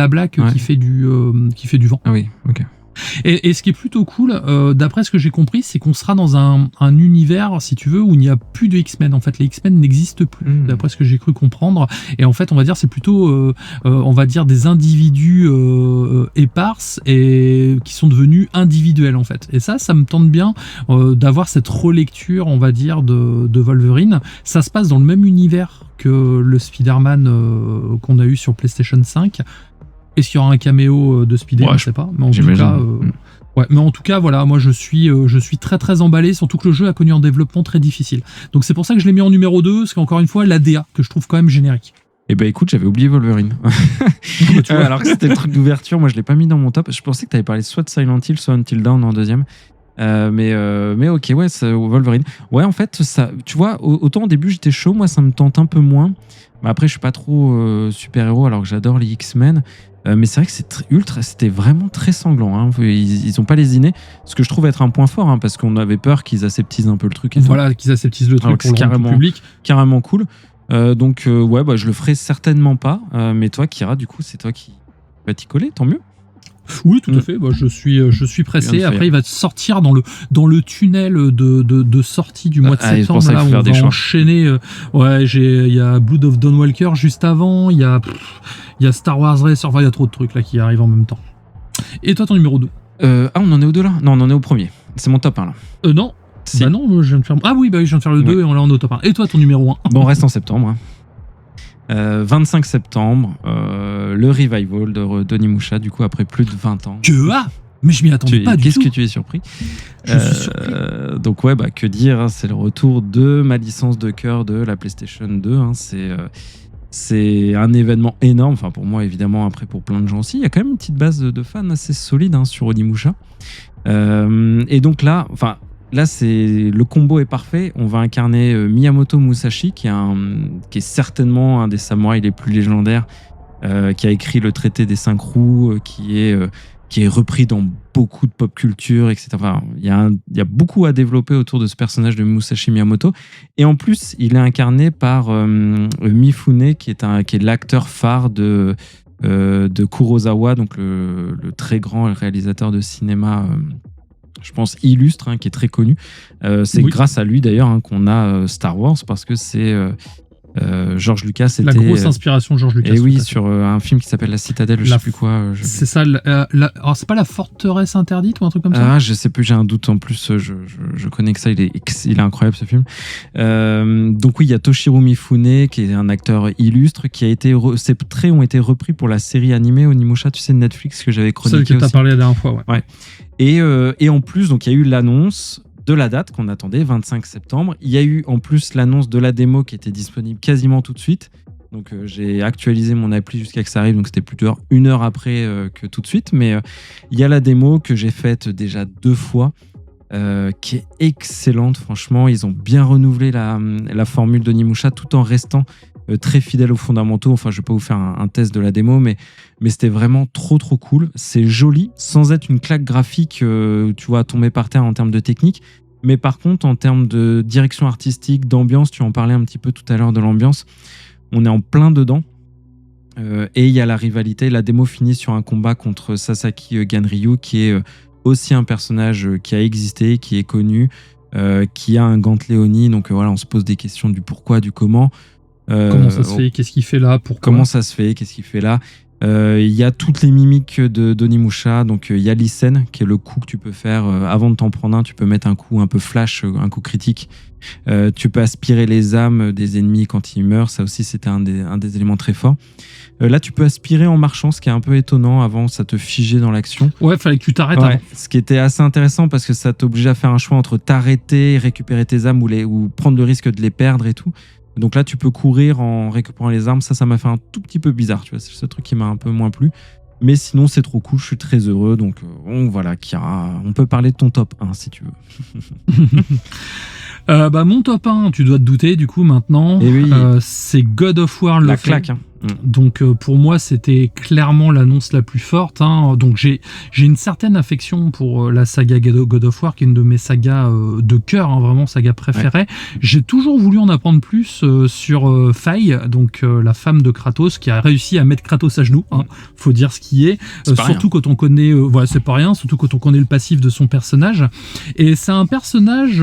blague qui fait du vent. Ah oui, ok. Et ce qui est plutôt cool, d'après ce que j'ai compris, c'est qu'on sera dans un univers, si tu veux, où il n'y a plus de X-Men. En fait, les X-Men n'existent plus, d'après ce que j'ai cru comprendre. Et en fait, on va dire, c'est plutôt, on va dire, des individus éparses et qui sont devenus individuels, en fait. Et ça me tente bien d'avoir cette relecture, on va dire, de Wolverine. Ça se passe dans le même univers que le Spider-Man qu'on a eu sur PlayStation 5. Est-ce qu'il y aura un caméo de Spider, je ne sais pas. Mais en tout cas, voilà, moi je suis très très emballé, surtout que le jeu a connu un développement très difficile. Donc c'est pour ça que je l'ai mis en numéro 2, parce qu'encore une fois, la DA, que je trouve quand même générique. Eh ben écoute, j'avais oublié Wolverine. Alors que c'était le truc d'ouverture, moi je l'ai pas mis dans mon top. Je pensais que tu avais parlé soit de Silent Hill, soit Until Dawn en deuxième. Mais ok, ouais, c'est Wolverine. Ouais, en fait, ça, tu vois, autant au début j'étais chaud, moi ça me tente un peu moins. Mais après, je suis pas trop super-héros alors que j'adore les X-Men. Mais c'est vrai que c'était vraiment très sanglant. Hein. Ils ont pas lésiné, ce que je trouve être un point fort, hein, parce qu'on avait peur qu'ils aseptisent un peu le truc. Voilà, qu'ils aseptisent le truc pour le rendre public. Carrément cool. Donc ouais, je le ferai certainement pas. Mais toi, Kira, du coup, c'est toi qui vas t'y coller, tant mieux. Oui, tout à fait. Je suis pressé. Après, il va sortir dans le tunnel de sortie du mois de septembre. Là, où on va enchaîner. Il y a Blood of Dawn Walker juste avant. Il y a Star Wars Racer. Enfin, il y a trop de trucs là qui arrivent en même temps. Et toi, ton numéro 2 on en est au 2 là? Non, on en est au premier. C'est mon top 1 là. Non. Si. Bah non, je viens de faire. Ah oui, je viens de faire le 2 et on l'a en au top 1. Et toi, ton numéro 1? Bon, on reste en septembre. Hein. 25 septembre, le revival d'Onimusha, du coup, après plus de 20 ans. Mais je m'y attendais pas du tout. Qu'est-ce que tu es surpris? Je suis surpris. Donc que dire, hein, c'est le retour de ma licence de cœur de la PlayStation 2. Hein, c'est un événement énorme, enfin pour moi évidemment, après pour plein de gens aussi. Il y a quand même une petite base de fans assez solide hein, sur Onimusha. Et donc là, le combo est parfait. On va incarner Miyamoto Musashi, qui est certainement un des samouraïs les plus légendaires, qui a écrit le traité des 5 roues, qui est repris dans beaucoup de pop culture, etc. Enfin, il y a beaucoup à développer autour de ce personnage de Musashi Miyamoto. Et en plus, il est incarné par Mifune, qui est l'acteur phare de Kurosawa, donc le très grand réalisateur de cinéma, je pense illustre, hein, qui est très connu. C'est grâce à lui d'ailleurs hein, qu'on a Star Wars, parce que c'est George Lucas, c'était la grosse inspiration de George Lucas. Et oui, sur un film qui s'appelle La Citadelle, je sais plus quoi. C'est ça. Alors c'est pas La Forteresse Interdite ou un truc comme ça? Je sais plus, j'ai un doute en plus. Je connais que ça. Il est incroyable ce film. Donc oui, il y a Toshiro Mifune, qui est un acteur illustre, qui a été ses traits ont été repris pour la série animée Onimusha, tu sais, de Netflix, que j'avais chroniqué. Celle que tu as parlé la dernière fois, ouais. Et en plus, donc il y a eu l'annonce de la date qu'on attendait, 25 septembre. Il y a eu en plus l'annonce de la démo qui était disponible quasiment tout de suite. Donc j'ai actualisé mon appli jusqu'à que ça arrive, donc c'était plutôt 1 heure après que tout de suite. Mais il y a la démo que j'ai faite déjà 2 fois, qui est excellente. Franchement, ils ont bien renouvelé la formule d'Onimusha tout en restant très fidèle aux fondamentaux. Enfin, je vais pas vous faire un test de la démo, mais c'était vraiment trop cool. C'est joli, sans être une claque graphique, tu vois, tomber par terre en termes de technique. Mais par contre, en termes de direction artistique, d'ambiance, tu en parlais un petit peu tout à l'heure de l'ambiance, on est en plein dedans. Et il y a la rivalité. La démo finit sur un combat contre Sasaki Ganryu, qui est aussi un personnage qui a existé, qui est connu, qui a un gantelet Oni. Donc voilà, on se pose des questions du pourquoi, du comment. Comment ça se fait? Qu'est-ce qu'il fait là? Pourquoi? Comment ça se fait? Qu'est-ce qu'il fait là? Il y a toutes les mimiques d'Onimusha. Donc il y a l'Isen, qui est le coup que tu peux faire avant de t'en prendre un. Tu peux mettre un coup un peu flash, un coup critique. Tu peux aspirer les âmes des ennemis quand ils meurent. Ça aussi, c'était un des éléments très forts. Là, tu peux aspirer en marchant, ce qui est un peu étonnant. Avant, ça te figeait dans l'action. Ouais, fallait que tu t'arrêtes avant. Ce qui était assez intéressant, parce que ça t'obligeait à faire un choix entre t'arrêter, récupérer tes âmes ou prendre le risque de les perdre et tout. Donc là, tu peux courir en récupérant les armes. Ça m'a fait un tout petit peu bizarre. Tu vois, c'est ce truc qui m'a un peu moins plu. Mais sinon, c'est trop cool. Je suis très heureux. Donc voilà, Kira, on peut parler de ton top 1 si tu veux. Mon top 1, tu dois te douter du coup maintenant. Oui. C'est God of War. La claque. Hein. Donc pour moi, c'était clairement l'annonce la plus forte. Hein. Donc j'ai une certaine affection pour la saga God of War, qui est une de mes sagas de cœur, hein, vraiment saga préférée. Ouais. J'ai toujours voulu en apprendre plus sur Faye, donc la femme de Kratos, qui a réussi à mettre Kratos à genoux. Hein. Faut dire ce qui est. Surtout quand on connaît, c'est pas rien. Surtout quand on connaît le passif de son personnage. Et c'est un personnage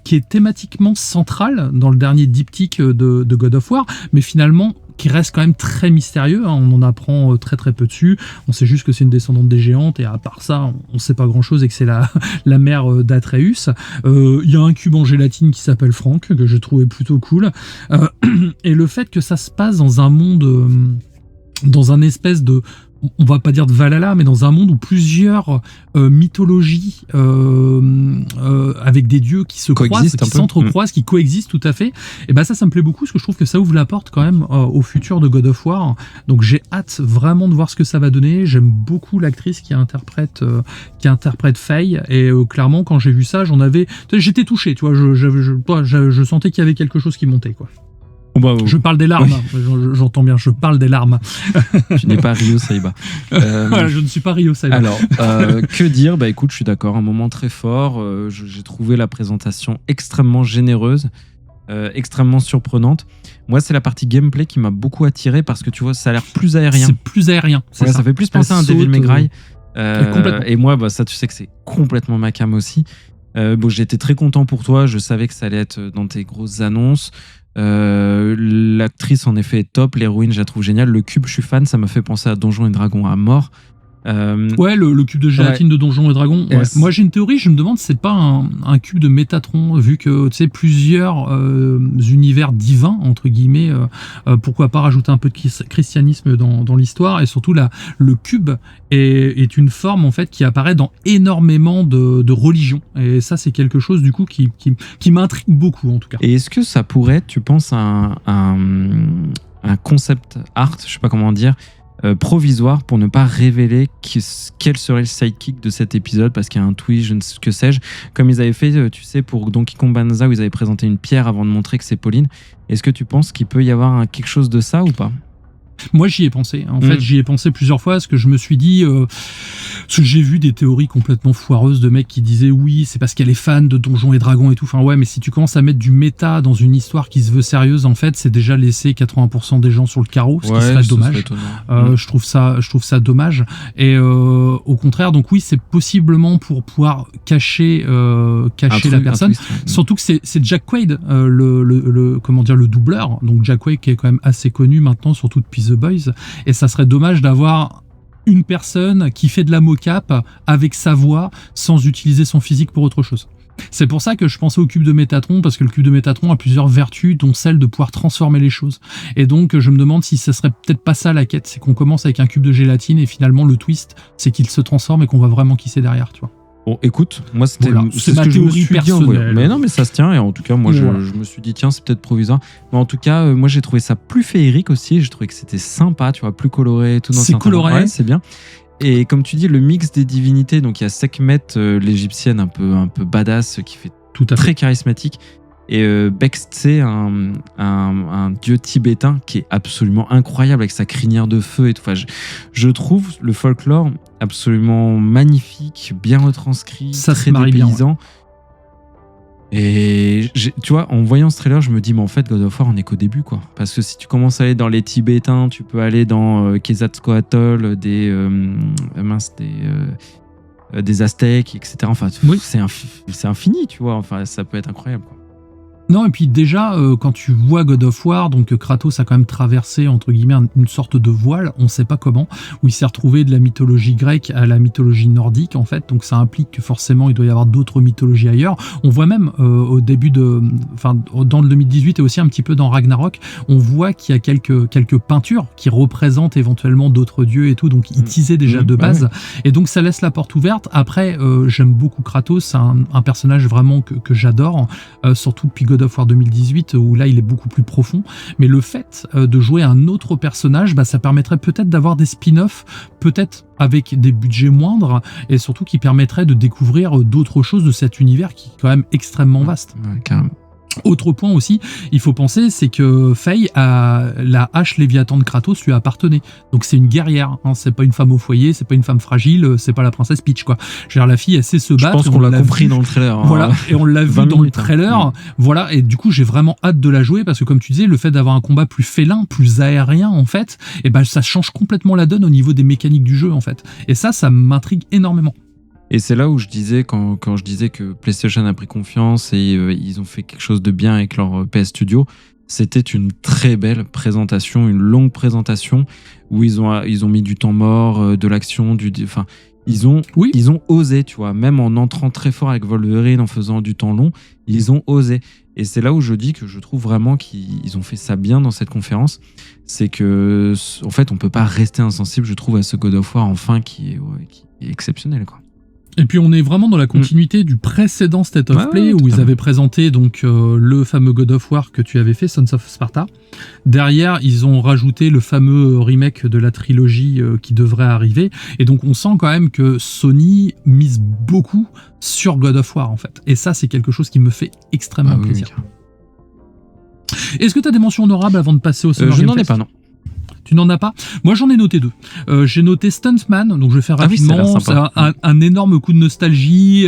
qui est thématiquement central dans le dernier diptyque de God of War, mais finalement qui reste quand même très mystérieux, hein. On en apprend très peu dessus, on sait juste que c'est une descendante des géantes, et à part ça, on sait pas grand chose, et que c'est la mère d'Atreus. Il y a un cube en gélatine qui s'appelle Frank, que je trouvais plutôt cool, et le fait que ça se passe dans un monde, dans un espèce de, on va pas dire de Valhalla, mais dans un monde où plusieurs mythologies avec des dieux qui se croisent, qui s'entrecroisent, qui coexistent tout à fait. Et ben ça me plaît beaucoup, parce que je trouve que ça ouvre la porte quand même au futur de God of War. Donc j'ai hâte vraiment de voir ce que ça va donner. J'aime beaucoup l'actrice qui interprète Faye, et clairement quand j'ai vu ça, j'étais touché, tu vois, je sentais qu'il y avait quelque chose qui montait, quoi. Je parle des larmes, j'entends bien, je parle des larmes. Tu n'es pas Ryo Saiba. Voilà, je ne suis pas Ryo Saiba. Alors, que dire ? Bah écoute, je suis d'accord, un moment très fort. J'ai trouvé la présentation extrêmement généreuse, extrêmement surprenante. Moi, c'est la partie gameplay qui m'a beaucoup attiré parce que tu vois, ça a l'air plus aérien. C'est plus aérien, c'est ça. Ça fait plus penser à un Devil May Cry. Complètement. Et moi, bah, ça, tu sais que c'est complètement ma cam aussi. Bon, j'étais très content pour toi. Je savais que ça allait être dans tes grosses annonces. L'actrice, en effet, est top. L'héroïne, je la trouve géniale. Le cube, je suis fan. Ça m'a fait penser à Donjons et Dragons à mort. Ouais, le cube de gélatine de Donjons et Dragons. Ouais. Moi, j'ai une théorie, je me demande si c'est pas un cube de Métatron, vu que tu sais, plusieurs univers divins, entre guillemets, pourquoi pas rajouter un peu de christianisme dans l'histoire, et surtout le cube est une forme en fait qui apparaît dans énormément de religions, et ça c'est quelque chose du coup qui m'intrigue beaucoup en tout cas. Et est-ce que ça pourrait être, tu penses, un concept art, je sais pas comment dire, provisoire pour ne pas révéler quel serait le sidekick de cet épisode parce qu'il y a un twist, je ne sais que sais-je, comme ils avaient fait, tu sais, pour Donkey Kong Banza où ils avaient présenté une pierre avant de montrer que c'est Pauline. Est-ce que tu penses qu'il peut y avoir quelque chose de ça ou pas ? Moi, j'y ai pensé. En fait, j'y ai pensé plusieurs fois parce que je me suis dit... parce que j'ai vu des théories complètement foireuses de mecs qui disaient oui, c'est parce qu'elle est fan de Donjons et Dragons et tout. Enfin ouais, mais si tu commences à mettre du méta dans une histoire qui se veut sérieuse, en fait, c'est déjà laisser 80% des gens sur le carreau, ce qui serait dommage. Je trouve ça dommage. Et au contraire, donc oui, c'est possiblement pour pouvoir cacher la personne. Surtout que c'est Jack Quaid, le doubleur. Donc Jack Quaid qui est quand même assez connu maintenant, surtout depuis The Boys. Et ça serait dommage d'avoir une personne qui fait de la mocap avec sa voix sans utiliser son physique pour autre chose. C'est pour ça que je pensais au cube de Métatron, parce que le cube de Métatron a plusieurs vertus, dont celle de pouvoir transformer les choses. Et donc je me demande si ce serait peut-être pas ça la quête, c'est qu'on commence avec un cube de gélatine et finalement le twist c'est qu'il se transforme et qu'on voit vraiment qui c'est derrière, tu vois. Bon, écoute, moi c'est ma théorie personnelle. Mais non, mais ça se tient, et en tout cas, moi je me suis dit, tiens, c'est peut-être provisoire. Mais en tout cas, moi j'ai trouvé ça plus féerique aussi, j'ai trouvé que c'était sympa, tu vois, plus coloré, tout dans c'est coloré. Ouais, c'est bien. Et comme tu dis, le mix des divinités, donc il y a Sekhmet, l'égyptienne un peu badass, qui fait très charismatique, et Bekhtse, un dieu tibétain qui est absolument incroyable avec sa crinière de feu et tout. Enfin, je trouve le folklore absolument magnifique, bien retranscrit, ça très dépaysant. Et tu vois, en voyant ce trailer, je me dis, mais en fait, God of War, on est qu'au début, quoi. Parce que si tu commences à aller dans les Tibétains, tu peux aller dans Quetzalcoatl, des Aztèques, etc. Enfin, c'est infini, tu vois. Enfin, ça peut être incroyable, quoi. Non, et puis déjà, quand tu vois God of War, donc Kratos a quand même traversé, entre guillemets, une sorte de voile, on sait pas comment, où il s'est retrouvé de la mythologie grecque à la mythologie nordique, en fait, donc ça implique que forcément, il doit y avoir d'autres mythologies ailleurs. On voit même, au début dans le 2018 et aussi un petit peu dans Ragnarok, on voit qu'il y a quelques peintures qui représentent éventuellement d'autres dieux et tout, donc il teasait déjà de base, et donc ça laisse la porte ouverte. Après, j'aime beaucoup Kratos, c'est un personnage vraiment que j'adore, surtout depuis God of War 2018 où là il est beaucoup plus profond, mais le fait de jouer un autre personnage, ça permettrait peut-être d'avoir des spin-offs, peut-être avec des budgets moindres, et surtout qui permettrait de découvrir d'autres choses de cet univers qui est quand même extrêmement vaste. Ouais, carrément. Autre point aussi, il faut penser, c'est que Faye, la hache Léviathan de Kratos lui appartenait. Donc c'est une guerrière, hein. C'est pas une femme au foyer, c'est pas une femme fragile, c'est pas la princesse Peach, quoi. Genre la fille, elle sait se battre. Je pense qu'on l'a compris dans le trailer. Hein. Voilà, et on l'a vu dans le trailer. Voilà, et du coup j'ai vraiment hâte de la jouer parce que comme tu disais, le fait d'avoir un combat plus félin, plus aérien en fait, ça change complètement la donne au niveau des mécaniques du jeu en fait. Et ça m'intrigue énormément. Et c'est là où je disais, quand je disais que PlayStation a pris confiance et ils ont fait quelque chose de bien avec leur PS Studio, c'était une très belle présentation, une longue présentation où ils ont mis du temps mort, de l'action, enfin, ils ont osé, tu vois, même en entrant très fort avec Wolverine, en faisant du temps long, ils ont osé. Et c'est là où je dis que je trouve vraiment qu'ils ont fait ça bien dans cette conférence. C'est que, en fait, on peut pas rester insensible, je trouve, à ce God of War, enfin, qui est exceptionnel, quoi. Et puis on est vraiment dans la continuité du précédent State of Play où ils avaient présenté donc le fameux God of War que tu avais fait, Sons of Sparta. Derrière, ils ont rajouté le fameux remake de la trilogie qui devrait arriver. Et donc on sent quand même que Sony mise beaucoup sur God of War en fait. Et ça, c'est quelque chose qui me fait extrêmement plaisir. Est-ce que tu as des mentions honorables avant de passer au Summer Je Game n'en ai Fest? pas, non. Tu n'en as pas? Moi, j'en ai noté 2. J'ai noté Stuntman, donc je vais faire rapidement. ça a l'air c'est un énorme coup de nostalgie.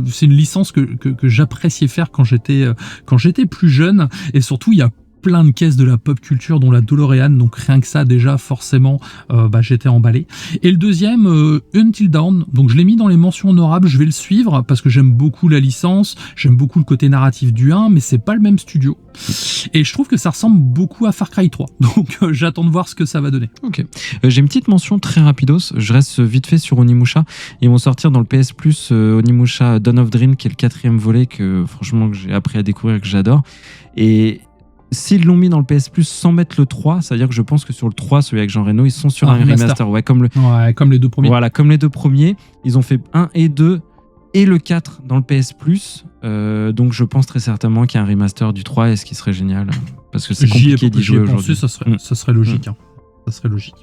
C'est une licence que j'appréciais faire quand j'étais plus jeune. Et surtout, il y a plein de caisses de la pop culture, dont la DeLorean, donc rien que ça, déjà, forcément, j'étais emballé. Et le deuxième, Until Dawn, donc je l'ai mis dans les mentions honorables, je vais le suivre, parce que j'aime beaucoup la licence, j'aime beaucoup le côté narratif du 1, mais c'est pas le même studio. Et je trouve que ça ressemble beaucoup à Far Cry 3, donc j'attends de voir ce que ça va donner. Ok. J'ai une petite mention très rapidos, je reste vite fait sur Onimusha. Ils vont sortir dans le PS Plus Onimusha Dawn of Dream, qui est le 4e volet, que franchement que j'ai appris à découvrir, que j'adore. Et s'ils l'ont mis dans le PS Plus sans mettre le 3, ça veut dire que je pense que sur le 3, celui avec Jean Reno, ils sont sur un remaster. Ouais, comme les 2 premiers. Voilà, comme les 2 premiers. Ils ont fait 1 et 2 et le 4 dans le PS Plus. Donc je pense très certainement qu'il y a un remaster du 3, et ce qui serait génial. Parce que c'est compliqué d'y jouer aujourd'hui. Ça serait logique. Ça serait logique.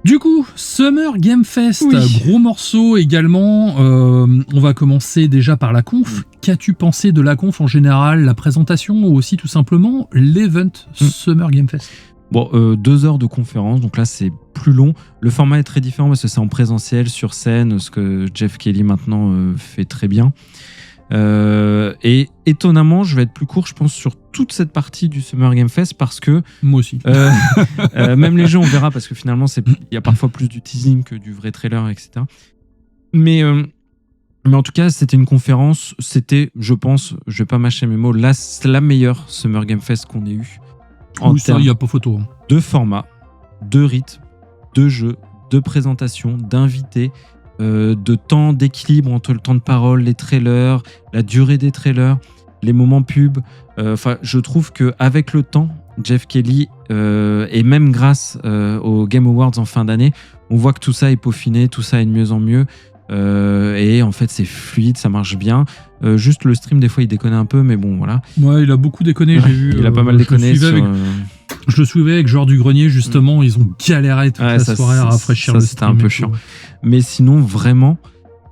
Du coup, Summer Game Fest, gros morceau également. On va commencer déjà par la conf. Qu'as-tu pensé de la conf en général, la présentation, ou aussi tout simplement l'event Summer Game Fest? Bon, 2 heures de conférence, donc là c'est plus long. Le format est très différent parce que c'est en présentiel, sur scène, ce que Jeff Keighley maintenant fait très bien. Et étonnamment, je vais être plus court, je pense, sur toute cette partie du Summer Game Fest, parce que moi aussi. Même les jeux, on verra, parce que finalement, il y a parfois plus du teasing que du vrai trailer, etc. Mais en tout cas, c'était une conférence. C'était, je pense, je vais pas mâcher mes mots, la meilleure Summer Game Fest qu'on ait eu. Oui, ça, il n'y a pas photo. De format, de rythme, de jeu, de présentation, d'invités. De temps d'équilibre entre le temps de parole, les trailers, la durée des trailers, les moments pubs. Je trouve qu'avec le temps, Jeff Keighley, et même grâce aux Game Awards en fin d'année, on voit que tout ça est peaufiné, tout ça est de mieux en mieux. Et en fait, c'est fluide, ça marche bien. Juste le stream, des fois, il déconne un peu, mais bon, voilà. Ouais, il a beaucoup déconné, j'ai vu. Il a pas mal déconné. Je le suivais avec Joueur du Grenier, justement. Ils ont galéré toute la soirée à rafraîchir le stream. C'était un peu chiant. Mais sinon, vraiment,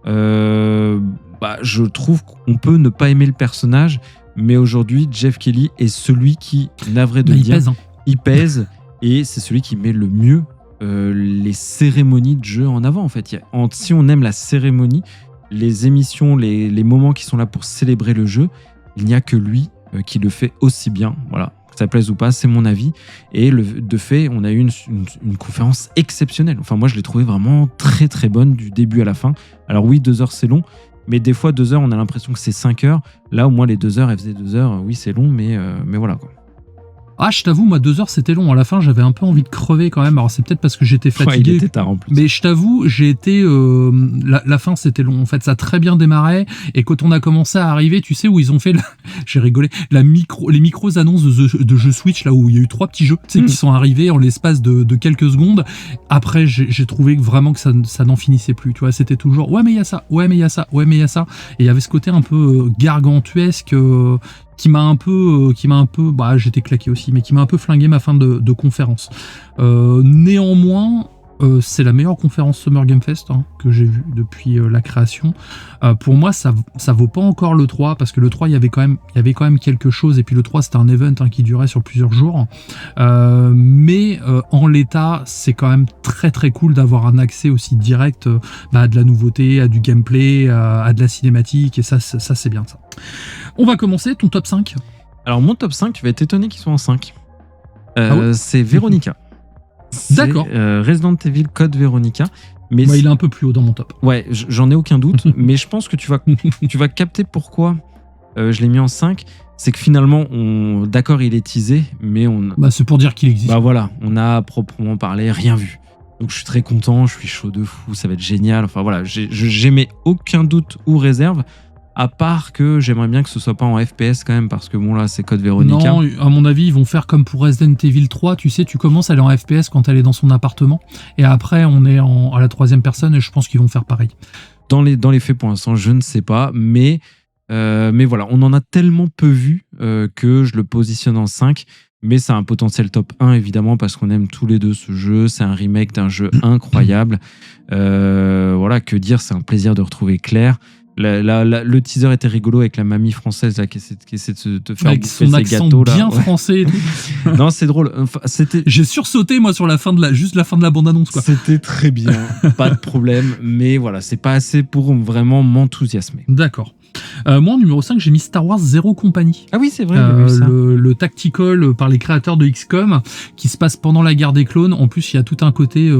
je trouve qu'on peut ne pas aimer le personnage, mais aujourd'hui, Jeff Keighley est celui qui, navré de dire, il pèse, et c'est celui qui met le mieux les cérémonies de jeu en avant. En fait, si on aime la cérémonie, les émissions, les moments qui sont là pour célébrer le jeu, il n'y a que lui qui le fait aussi bien. Voilà. Que ça plaise ou pas, c'est mon avis. Et de fait, on a eu une conférence exceptionnelle. Enfin, moi, je l'ai trouvé vraiment très très bonne du début à la fin. Alors oui, 2 heures, c'est long. Mais des fois, 2 heures, on a l'impression que c'est 5 heures. Là, au moins, les 2 heures, elles faisaient 2 heures. Oui, c'est long, mais voilà, quoi. Ah, je t'avoue, moi, 2 heures, c'était long. À la fin, j'avais un peu envie de crever quand même. Alors, c'est peut-être parce que j'étais fatigué. Ouais, il était tard en plus. Mais je t'avoue, j'ai été... la fin, c'était long. En fait, ça a très bien démarré. Et quand on a commencé à arriver, tu sais, où ils ont fait... J'ai rigolé. Les micros annonces de jeux Switch, là où il y a eu 3 petits jeux, tu sais, qui sont arrivés en l'espace de quelques secondes. Après, j'ai trouvé vraiment que ça n'en finissait plus. Tu vois, c'était toujours... Ouais, mais il y a ça. Ouais, mais il y a ça. Ouais, mais il y a ça. Et il y avait ce côté un peu gargantuesque... qui m'a un peu, j'étais claqué aussi, mais qui m'a un peu flingué ma fin de conférence. Néanmoins, c'est la meilleure conférence Summer Game Fest que j'ai vue depuis la création. Pour moi, ça vaut pas encore le 3, parce que le 3, il y avait quand même quelque chose, et puis le 3, c'était un event qui durait sur plusieurs jours. Mais en l'état, c'est quand même très très cool d'avoir un accès aussi direct à de la nouveauté, à du gameplay, à de la cinématique, et ça c'est bien ça. On va commencer, ton top 5. Alors mon top 5, tu vas être étonné qu'ils soient en 5. Ouais. C'est Veronica. D'accord. Resident Evil Code Veronica. Mais il est un peu plus haut dans mon top. Ouais, j'en ai aucun doute, mais je pense que tu vas capter pourquoi je l'ai mis en 5. C'est que finalement, d'accord, il est teasé, mais c'est pour dire qu'il existe. Voilà, on a proprement parlé rien vu. Donc je suis très content, je suis chaud de fou, ça va être génial. Enfin voilà, j'émets aucun doute ou réserve. À part que j'aimerais bien que ce soit pas en FPS quand même, parce que bon là c'est Code Veronica. Non, à mon avis ils vont faire comme pour Resident Evil 3, tu sais, tu commences à aller en FPS quand elle est dans son appartement, et après on est à la 3e personne, et je pense qu'ils vont faire pareil. Dans les faits pour l'instant je ne sais pas, mais voilà, on en a tellement peu vu que je le positionne en 5, mais c'est un potentiel top 1 évidemment, parce qu'on aime tous les deux ce jeu, c'est un remake d'un jeu incroyable. Voilà, que dire, c'est un plaisir de retrouver Claire. Le teaser était rigolo avec la mamie française là, qui essaie de te faire avec bouffer son ses accent gâteaux là. bien français et tout. Non, c'est drôle. Enfin, J'ai sursauté moi sur la fin juste la fin de la bande-annonce quoi. C'était très bien, pas de problème, mais voilà, c'est pas assez pour vraiment m'enthousiasmer. D'accord. Moi en numéro 5 j'ai mis Star Wars Zero Company. Ah oui c'est vrai, il y a eu ça. Le tactical par les créateurs de XCOM qui se passe pendant la guerre des clones. En plus il y a tout un côté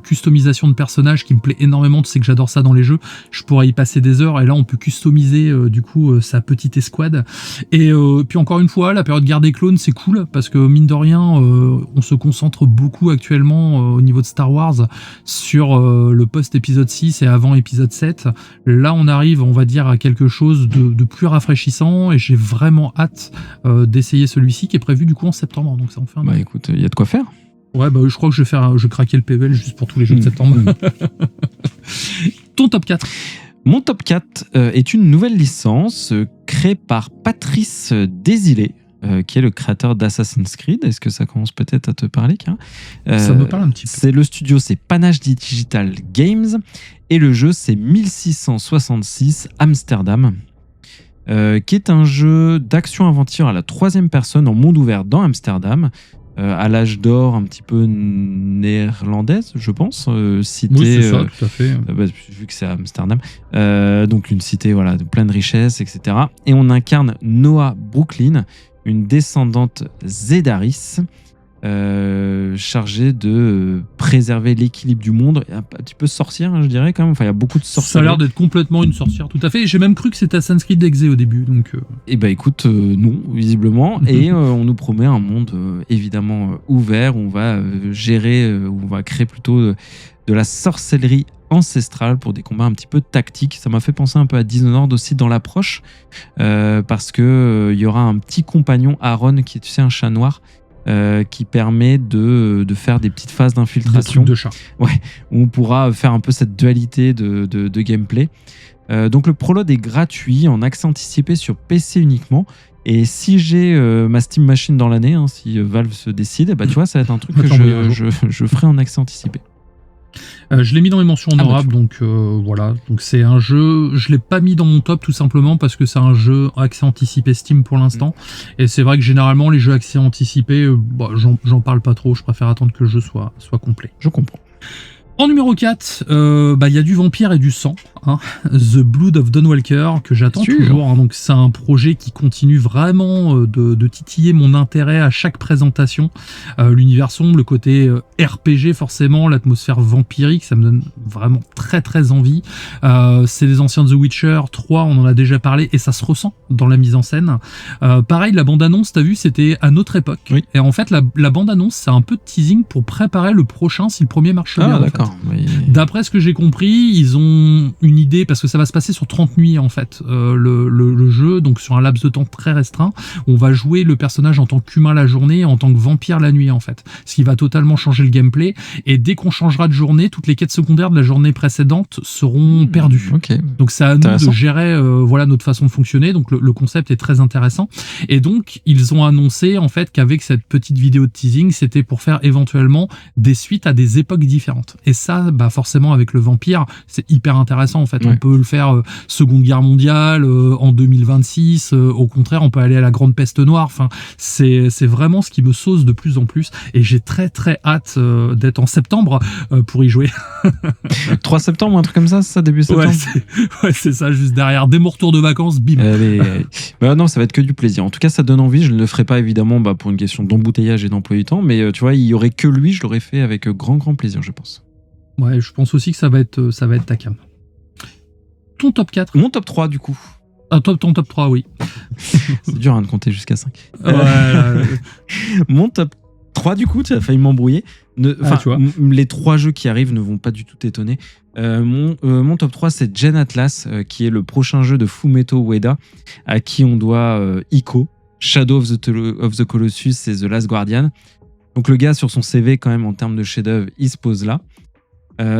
customisation de personnages qui me plaît énormément, tu sais que j'adore ça dans les jeux, je pourrais y passer des heures et là on peut customiser du coup sa petite escouade et puis encore une fois la période guerre des clones c'est cool parce que mine de rien on se concentre beaucoup actuellement au niveau de Star Wars sur le post-épisode 6 et avant épisode 7. Là on arrive on va dire à quelque chose de plus rafraîchissant et j'ai vraiment hâte d'essayer celui-ci qui est prévu du coup en septembre, donc ça en fait un. Bah écoute, il y a de quoi faire. Ouais bah je crois que je vais craquer le PVL juste pour tous les jeux de septembre. Ton top 4? Mon top 4 est une nouvelle licence créée par Patrice Désilets, qui est le créateur d'Assassin's Creed. Est-ce que ça commence peut-être à te parler, Karen? Ça me parle un petit peu. Le studio, c'est Panache Digital Games. Et le jeu, c'est 1666 Amsterdam. Qui est un jeu d'action-aventure à la 3e personne en monde ouvert dans Amsterdam. À l'âge d'or un petit peu néerlandaise, je pense. Cité, oui, c'est ça, tout à fait. Vu que c'est à Amsterdam. Donc une cité voilà, de plein de richesses, etc. Et on incarne Noah Brooklyn, une descendante Zédaris, chargée de préserver l'équilibre du monde. Un petit peu sorcière, hein, je dirais quand même. Enfin, il y a beaucoup de sorcières. Ça a l'air d'être complètement une sorcière, tout à fait. J'ai même cru que c'était Assassin's Creed Exe au début. Donc, Eh ben écoute, non, visiblement. Et on nous promet un monde évidemment ouvert où on va gérer, où on va créer plutôt de la sorcellerie ancestrale pour des combats un petit peu tactiques. Ça m'a fait penser un peu à Dishonored aussi dans l'approche, parce que il y aura un petit compagnon, Aaron, qui est, tu sais, un chat noir, qui permet de faire des petites phases d'infiltration. De chat. Ouais, où on pourra faire un peu cette dualité de gameplay. Donc le prologue est gratuit, en accès anticipé sur PC uniquement. Et si j'ai ma Steam Machine dans l'année, hein, si Valve se décide, bah, tu vois, ça va être un truc que je ferai en accès anticipé. Je l'ai mis dans les mentions honorables, donc voilà. Donc c'est un jeu, je l'ai pas mis dans mon top tout simplement parce que c'est un jeu accès anticipé Steam pour l'instant. Et c'est vrai que généralement les jeux accès anticipé, j'en parle pas trop. Je préfère attendre que le jeu soit complet. Je comprends. En numéro 4, y a du vampire et du sang, hein, The Blood of Don Walker, que j'attends toujours. Hein, donc c'est un projet qui continue vraiment de titiller mon intérêt à chaque présentation. L'univers sombre, le côté RPG forcément, l'atmosphère vampirique, ça me donne vraiment très très envie. C'est des anciens de The Witcher 3, on en a déjà parlé, et ça se ressent dans la mise en scène. Pareil, la bande-annonce, t'as vu, c'était à notre époque. Oui. Et en fait, la bande-annonce, c'est un peu de teasing pour préparer le prochain si le premier marche bien. Ah d'accord. Oui. D'après ce que j'ai compris, ils ont une idée, parce que ça va se passer sur 30 nuits en fait, le jeu, donc sur un laps de temps très restreint. On va jouer le personnage en tant qu'humain la journée et en tant que vampire la nuit en fait, ce qui va totalement changer le gameplay. Et dès qu'on changera de journée, toutes les quêtes secondaires de la journée précédente seront perdues. Okay. Donc c'est à nous de gérer voilà, notre façon de fonctionner, donc le concept est très intéressant. Et donc ils ont annoncé en fait qu'avec cette petite vidéo de teasing, c'était pour faire éventuellement des suites à des époques différentes. Et ça, bah forcément avec le vampire, c'est hyper intéressant en fait. Ouais. On peut le faire Seconde Guerre mondiale, en 2026, au contraire on peut aller à la Grande Peste Noire. Enfin, c'est vraiment ce qui me sauce de plus en plus et j'ai très très hâte d'être en septembre pour y jouer. 3 septembre, un truc comme ça, début septembre. Ouais, c'est ça, juste derrière. Dès mon retour de vacances, bim. Bah non, ça va être que du plaisir. En tout cas, ça donne envie. Je ne le ferai pas évidemment pour une question d'embouteillage et d'emploi du temps, mais tu vois, il y aurait que lui, je l'aurais fait avec grand plaisir, je pense. Ouais, je pense aussi que ça va être ta cam. Ton top 4? Mon top 3 du coup. Ah, ton top 3, oui. C'est dur hein, de compter jusqu'à 5. Ouais. Mon top 3 du coup, tu as failli m'embrouiller. Les 3 jeux qui arrivent ne vont pas du tout t'étonner. Mon top 3, c'est Gen Atlas, qui est le prochain jeu de Fumeto Ueda, à qui on doit Ico, Shadow of the Colossus et The Last Guardian. Donc le gars, sur son CV, quand même, en termes de chef-d'œuvre, il se pose là.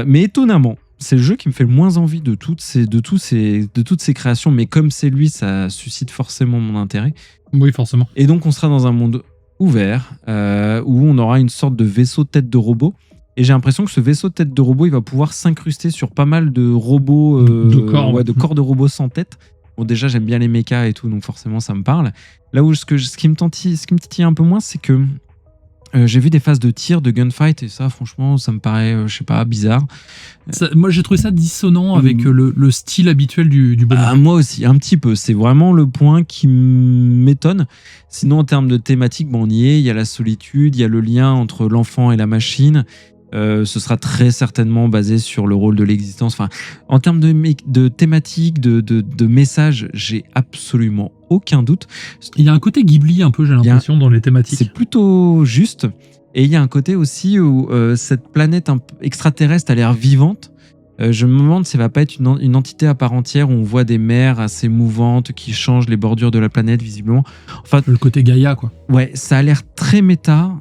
Mais étonnamment, c'est le jeu qui me fait le moins envie de toutes ces créations, mais comme c'est lui, ça suscite forcément mon intérêt. Oui, forcément. Et donc on sera dans un monde ouvert, où on aura une sorte de vaisseau tête de robot, Et j'ai l'impression que ce vaisseau de tête de robot, il va pouvoir s'incruster sur pas mal de robots, de corps de robots sans tête. Bon, déjà, j'aime bien les mechas et tout, donc forcément, ça me parle. Là où ce qui me titille un peu moins, c'est que j'ai vu des phases de tir, de gunfight, et ça, franchement, ça me paraît, je sais pas, bizarre. Moi, j'ai trouvé ça dissonant avec le style habituel du bonhomme. Moi aussi, un petit peu. C'est vraiment le point qui m'étonne. Sinon, en termes de thématique, bon, on y est. Il y a la solitude, il y a le lien entre l'enfant et la machine. Ce sera très certainement basé sur le rôle de l'existence. Enfin, en termes de thématique, de message, j'ai absolument aucun doute. Il y a un côté Ghibli un peu, j'ai l'impression, dans les thématiques. C'est plutôt juste. Et il y a un côté aussi où cette planète extraterrestre a l'air vivante. Je me demande si ça va pas être une entité à part entière où on voit des mers assez mouvantes qui changent les bordures de la planète visiblement. Enfin, le côté Gaïa, quoi. Ouais, ça a l'air très méta,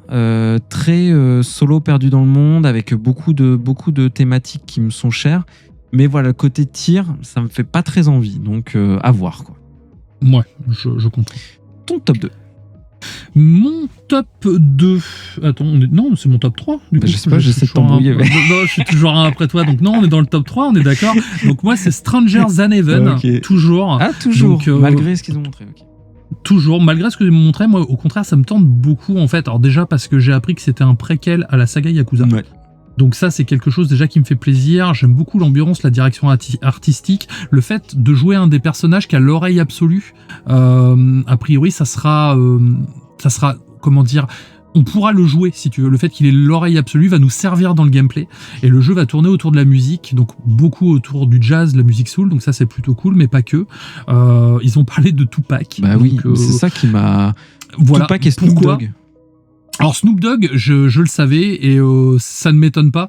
très solo perdu dans le monde, avec beaucoup de thématiques qui me sont chères. Mais voilà, le côté tir, ça me fait pas très envie. Donc, à voir, quoi. Ouais, je comprends. Ton top 2. Mon top 2. Attends, non, c'est mon top 3. Du coup, je sais pas, j'essaie de t'embrouiller. Non, je suis toujours un après toi. Donc, non, on est dans le top 3, on est d'accord. Donc, moi, c'est Stranger Than Heaven. Okay. Toujours. Ah, toujours. Donc, malgré ce qu'ils ont montré. Okay. Toujours, malgré ce que j'ai montré, moi, au contraire, ça me tente beaucoup, en fait. Alors, déjà, parce que j'ai appris que c'était un préquel à la saga Yakuza. Ouais. Donc ça, c'est quelque chose déjà qui me fait plaisir. J'aime beaucoup l'ambiance, la direction artistique, le fait de jouer un des personnages qui a l'oreille absolue. A priori, ça sera, comment dire, on pourra le jouer si tu veux. Le fait qu'il ait l'oreille absolue va nous servir dans le gameplay. Et le jeu va tourner autour de la musique, donc beaucoup autour du jazz, de la musique soul. Donc ça, c'est plutôt cool, mais pas que. Ils ont parlé de Tupac. Bah donc, oui, c'est ça qui m'a... Voilà. Tupac et Snoop Dogg. Alors Snoop Dogg, je le savais et ça ne m'étonne pas.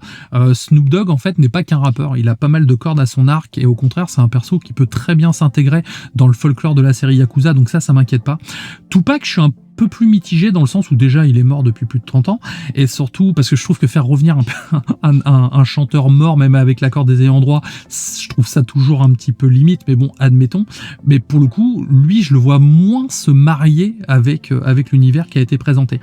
Snoop Dogg en fait n'est pas qu'un rappeur, il a pas mal de cordes à son arc et au contraire c'est un perso qui peut très bien s'intégrer dans le folklore de la série Yakuza, donc ça m'inquiète pas. Tupac, je suis un peu plus mitigé dans le sens où déjà il est mort depuis plus de 30 ans et surtout parce que je trouve que faire revenir un chanteur mort même avec l'accord des ayants droit, je trouve ça toujours un petit peu limite, mais bon, admettons. Mais pour le coup, lui je le vois moins se marier avec l'univers qui a été présenté.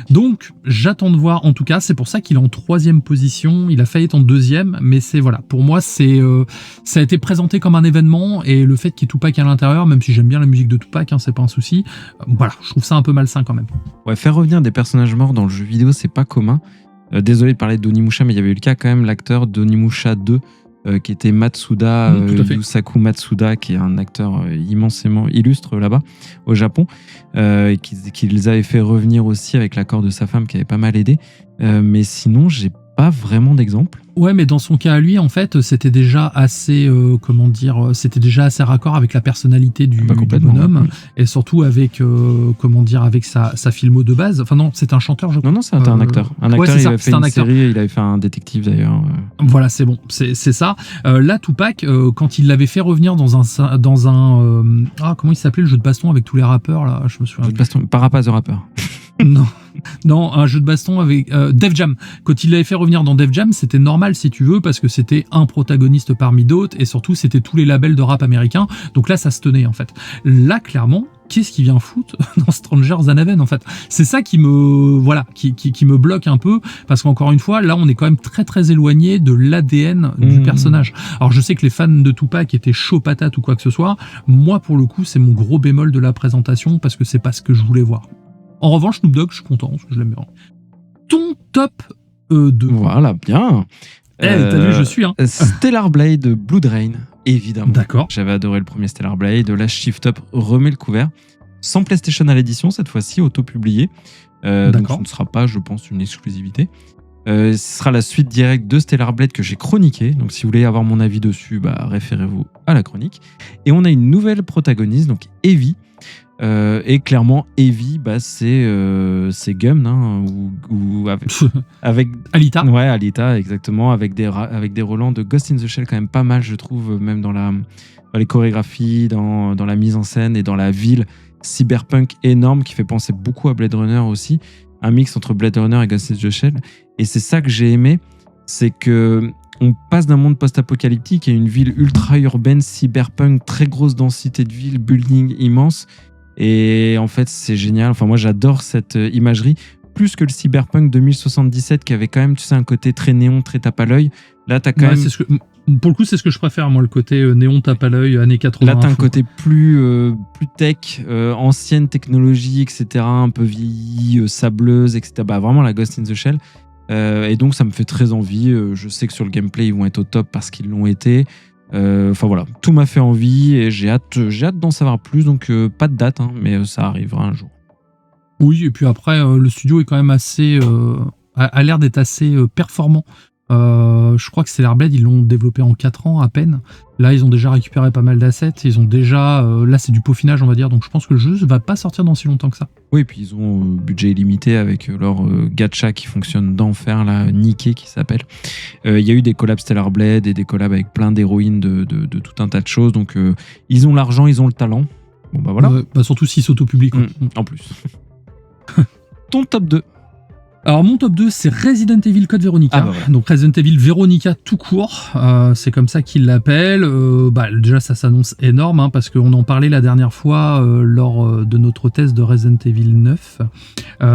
Donc j'attends de voir, en tout cas c'est pour ça qu'il est en 3e position, il a failli être en 2e, mais c'est voilà, pour moi c'est ça a été présenté comme un événement et le fait qu'il y ait Tupac à l'intérieur, même si j'aime bien la musique de Tupac, hein, c'est pas un souci, voilà, je trouve ça un peu malsain quand même. Ouais, faire revenir des personnages morts dans le jeu vidéo, c'est pas commun. Désolé de parler d'Onimusha, mais il y avait eu le cas quand même, l'acteur d'Onimusha 2, qui était Matsuda, Yusaku Matsuda, qui est un acteur immensément illustre là-bas, au Japon, et qui les avait fait revenir aussi avec l'accord de sa femme qui avait pas mal aidé. Mais sinon, j'ai pas vraiment d'exemple. Ouais, mais dans son cas à lui, en fait, c'était déjà assez, c'était déjà assez raccord avec la personnalité du bonhomme, ouais. Et surtout avec, avec sa filmo de base. Enfin non, c'est un chanteur, je crois. Non, c'était un acteur. Un acteur, ouais, il avait fait une série, il avait fait un détective d'ailleurs. Voilà, c'est bon, c'est ça. Là, Tupac, quand il l'avait fait revenir dans un comment il s'appelait le jeu de baston avec tous les rappeurs là, je me souviens. Jeu de baston, Parapaz the Rapper. Non, un jeu de baston avec Def Jam. Quand il l'avait fait revenir dans Def Jam, c'était normal si tu veux, parce que c'était un protagoniste parmi d'autres, et surtout c'était tous les labels de rap américains, donc là ça se tenait en fait. Là clairement, qu'est-ce qu'il vient foutre dans Stranger Than Heaven en fait? C'est ça qui me qui me bloque un peu, parce qu'encore une fois, là on est quand même très très éloigné de l'ADN du personnage. Alors je sais que les fans de Tupac étaient chauds patates ou quoi que ce soit, moi pour le coup c'est mon gros bémol de la présentation, parce que c'est pas ce que je voulais voir. En revanche, Snoop Dogg, je suis content, parce que je l'aime bien. Ton top 2. Voilà, bien. T'as vu, je suis. Hein. Stellar Blade, Blood Rain, évidemment. D'accord. J'avais adoré le premier Stellar Blade. Là, Shift Up remet le couvert. Sans PlayStation à l'édition, cette fois-ci, auto-publié. Donc, ce ne sera pas, je pense, une exclusivité. Ce sera la suite directe de Stellar Blade que j'ai chroniqué. Donc, si vous voulez avoir mon avis dessus, référez-vous à la chronique. Et on a une nouvelle protagoniste, donc Evie. Et clairement, Evie, c'est Gum, hein, ou avec Alita. Ouais, Alita, exactement, avec des relents de Ghost in the Shell quand même pas mal, je trouve, même dans les chorégraphies, dans la mise en scène et dans la ville cyberpunk énorme qui fait penser beaucoup à Blade Runner aussi, un mix entre Blade Runner et Ghost in the Shell. Et c'est ça que j'ai aimé, c'est que on passe d'un monde post-apocalyptique à une ville ultra urbaine, cyberpunk, très grosse densité de ville, building immense. Et en fait, c'est génial. Enfin, moi, j'adore cette imagerie. plus que le Cyberpunk 2077 qui avait quand même, tu sais, un côté très néon, très tape à l'œil. Là, t'as quand même... Pour le coup, c'est ce que je préfère, moi, le côté néon tape à l'œil, années 80. Là, t'as un côté plus tech, ancienne technologie, etc., un peu vieillie, sableuse, etc. Bah, vraiment la Ghost in the Shell. Et donc, ça me fait très envie. Je sais que sur le gameplay, ils vont être au top parce qu'ils l'ont été. Enfin voilà, tout m'a fait envie et j'ai hâte d'en savoir plus. Donc, pas de date, hein, mais ça arrivera un jour. Oui, et puis après, le studio est quand même assez... a l'air d'être assez performant. Je crois que Stellar Blade, ils l'ont développé en 4 ans à peine. Là, ils ont déjà récupéré pas mal d'assets. Ils ont déjà... là, c'est du peaufinage, on va dire. Donc, je pense que le jeu va pas sortir dans si longtemps que ça. Oui, et puis ils ont budget illimité avec leur gacha qui fonctionne d'enfer, là, Nikkei qui s'appelle. Il y a eu des collabs Stellar Blade et des collabs avec plein d'héroïnes de tout un tas de choses. Donc, ils ont l'argent, ils ont le talent. Bon, bah voilà. Surtout s'ils s'auto-publient. En plus. Ton top 2. Alors mon top 2, c'est Resident Evil Code Veronica. Voilà. Donc Resident Evil Veronica tout court, c'est comme ça qu'ils l'appellent. Déjà ça s'annonce énorme, hein, parce qu'on en parlait la dernière fois lors de notre test de Resident Evil 9.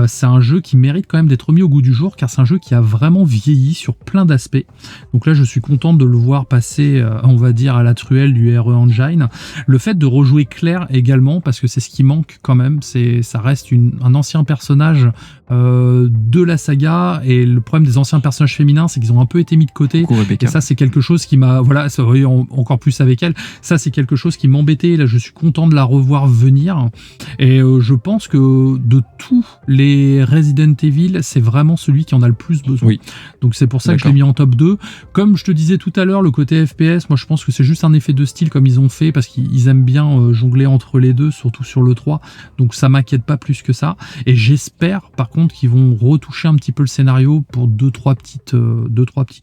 C'est un jeu qui mérite quand même d'être mis au goût du jour, car c'est un jeu qui a vraiment vieilli sur plein d'aspects. Donc là je suis content de le voir passer, on va dire, à la truelle du RE Engine. Le fait de rejouer Claire également, parce que c'est ce qui manque quand même, ça reste un ancien personnage de la saga, et le problème des anciens personnages féminins, c'est qu'ils ont un peu été mis de côté. Et ça, c'est quelque chose qui m'a... Voilà, ça, encore plus avec elle. Ça, c'est quelque chose qui m'embêtait. Là, je suis content de la revoir venir. Et je pense que de tous les Resident Evil, c'est vraiment celui qui en a le plus besoin. Oui. Donc c'est pour ça que je l'ai mis en top 2. Comme je te disais tout à l'heure, le côté FPS, moi je pense que c'est juste un effet de style comme ils ont fait, parce qu'ils aiment bien jongler entre les deux, surtout sur le 3. Donc ça m'inquiète pas plus que ça. Et j'espère par contre qu'ils vont retoucher un petit peu le scénario pour deux trois petites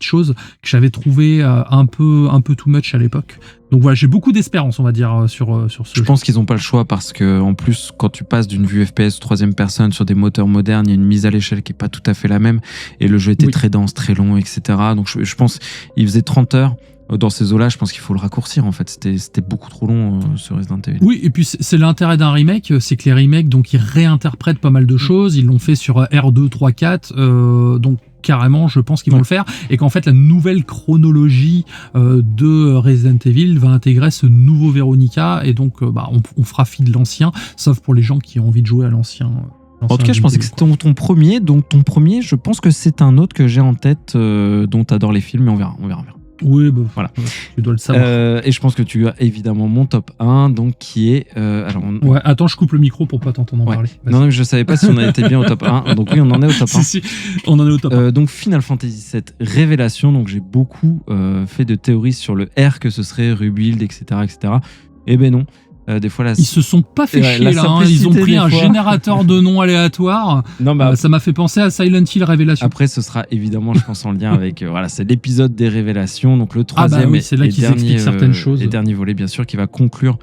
choses que j'avais trouvé un peu too much à l'époque. Donc voilà, j'ai beaucoup d'espérance, on va dire, sur ce jeu. Je pense qu'ils n'ont pas le choix, parce que en plus, quand tu passes d'une vue FPS troisième personne sur des moteurs modernes, il y a une mise à l'échelle qui est pas tout à fait la même, et le jeu était très dense, très long, etc. Donc je pense qu'il faisait 30 heures. Dans ces eaux-là, je pense qu'il faut le raccourcir, en fait. C'était beaucoup trop long, ce Resident Evil. Oui, et puis c'est l'intérêt d'un remake, c'est que les remakes, donc, ils réinterprètent pas mal de choses. Ils l'ont fait sur R2, 3, 4, donc carrément, je pense qu'ils vont le faire, et qu'en fait, la nouvelle chronologie de Resident Evil va intégrer ce nouveau Veronica, et donc on fera fi de l'ancien, sauf pour les gens qui ont envie de jouer à l'ancien. En tout cas, je pensais que c'était ton premier, donc ton premier, je pense que c'est un autre que j'ai en tête, dont tu adores les films, mais on verra. Oui, voilà. Tu dois le savoir. Et je pense que tu as évidemment mon top 1, donc qui est... Ouais, attends, je coupe le micro pour pas t'entendre en parler. Non, mais je savais pas si on était bien au top 1. Donc oui, on en est au top 1. Si, on en est au top 1. Donc Final Fantasy VII Révélation. Donc j'ai beaucoup fait de théories sur le R, que ce serait rebuild, etc. Eh ben non. Des fois, ils se sont pas fait chier là, hein. Ils ont pris un générateur de noms aléatoires. Non, ça m'a fait penser à Silent Hill Révélation. Après, ce sera évidemment, je pense, en lien avec c'est l'épisode des révélations, donc le troisième c'est là qu'ils expliquent certaines choses. Et dernier volet, bien sûr, qui va conclure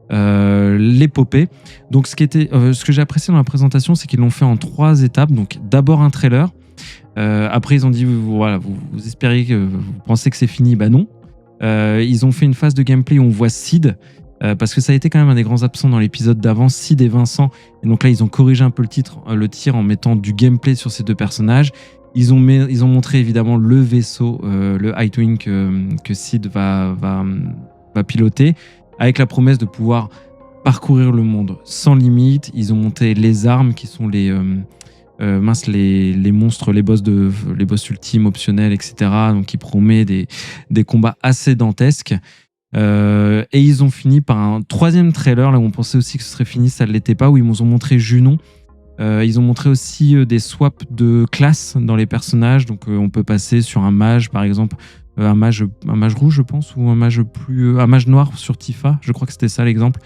l'épopée. Donc ce que j'ai apprécié dans la présentation, c'est qu'ils l'ont fait en 3 étapes. Donc d'abord un trailer. Après, ils ont dit vous espérez que vous pensez que c'est fini. Bah non. Ils ont fait une phase de gameplay où on voit Sid. Parce que ça a été quand même un des grands absents dans l'épisode d'avant, Sid et Vincent. Et donc là, ils ont corrigé un peu le tir en mettant du gameplay sur ces deux personnages. Ils ont montré évidemment le vaisseau, le Hightwing que Sid va piloter, avec la promesse de pouvoir parcourir le monde sans limite. Ils ont monté les armes qui sont les monstres, les boss ultimes optionnels, etc. Donc qui promet des combats assez dantesques. Et ils ont fini par un 3e trailer, là où on pensait aussi que ce serait fini, ça ne l'était pas, où ils nous ont montré Junon. Ils ont montré aussi des swaps de classes dans les personnages, donc on peut passer sur un mage par exemple, un mage rouge je pense, ou un mage noir sur Tifa, je crois que c'était ça l'exemple.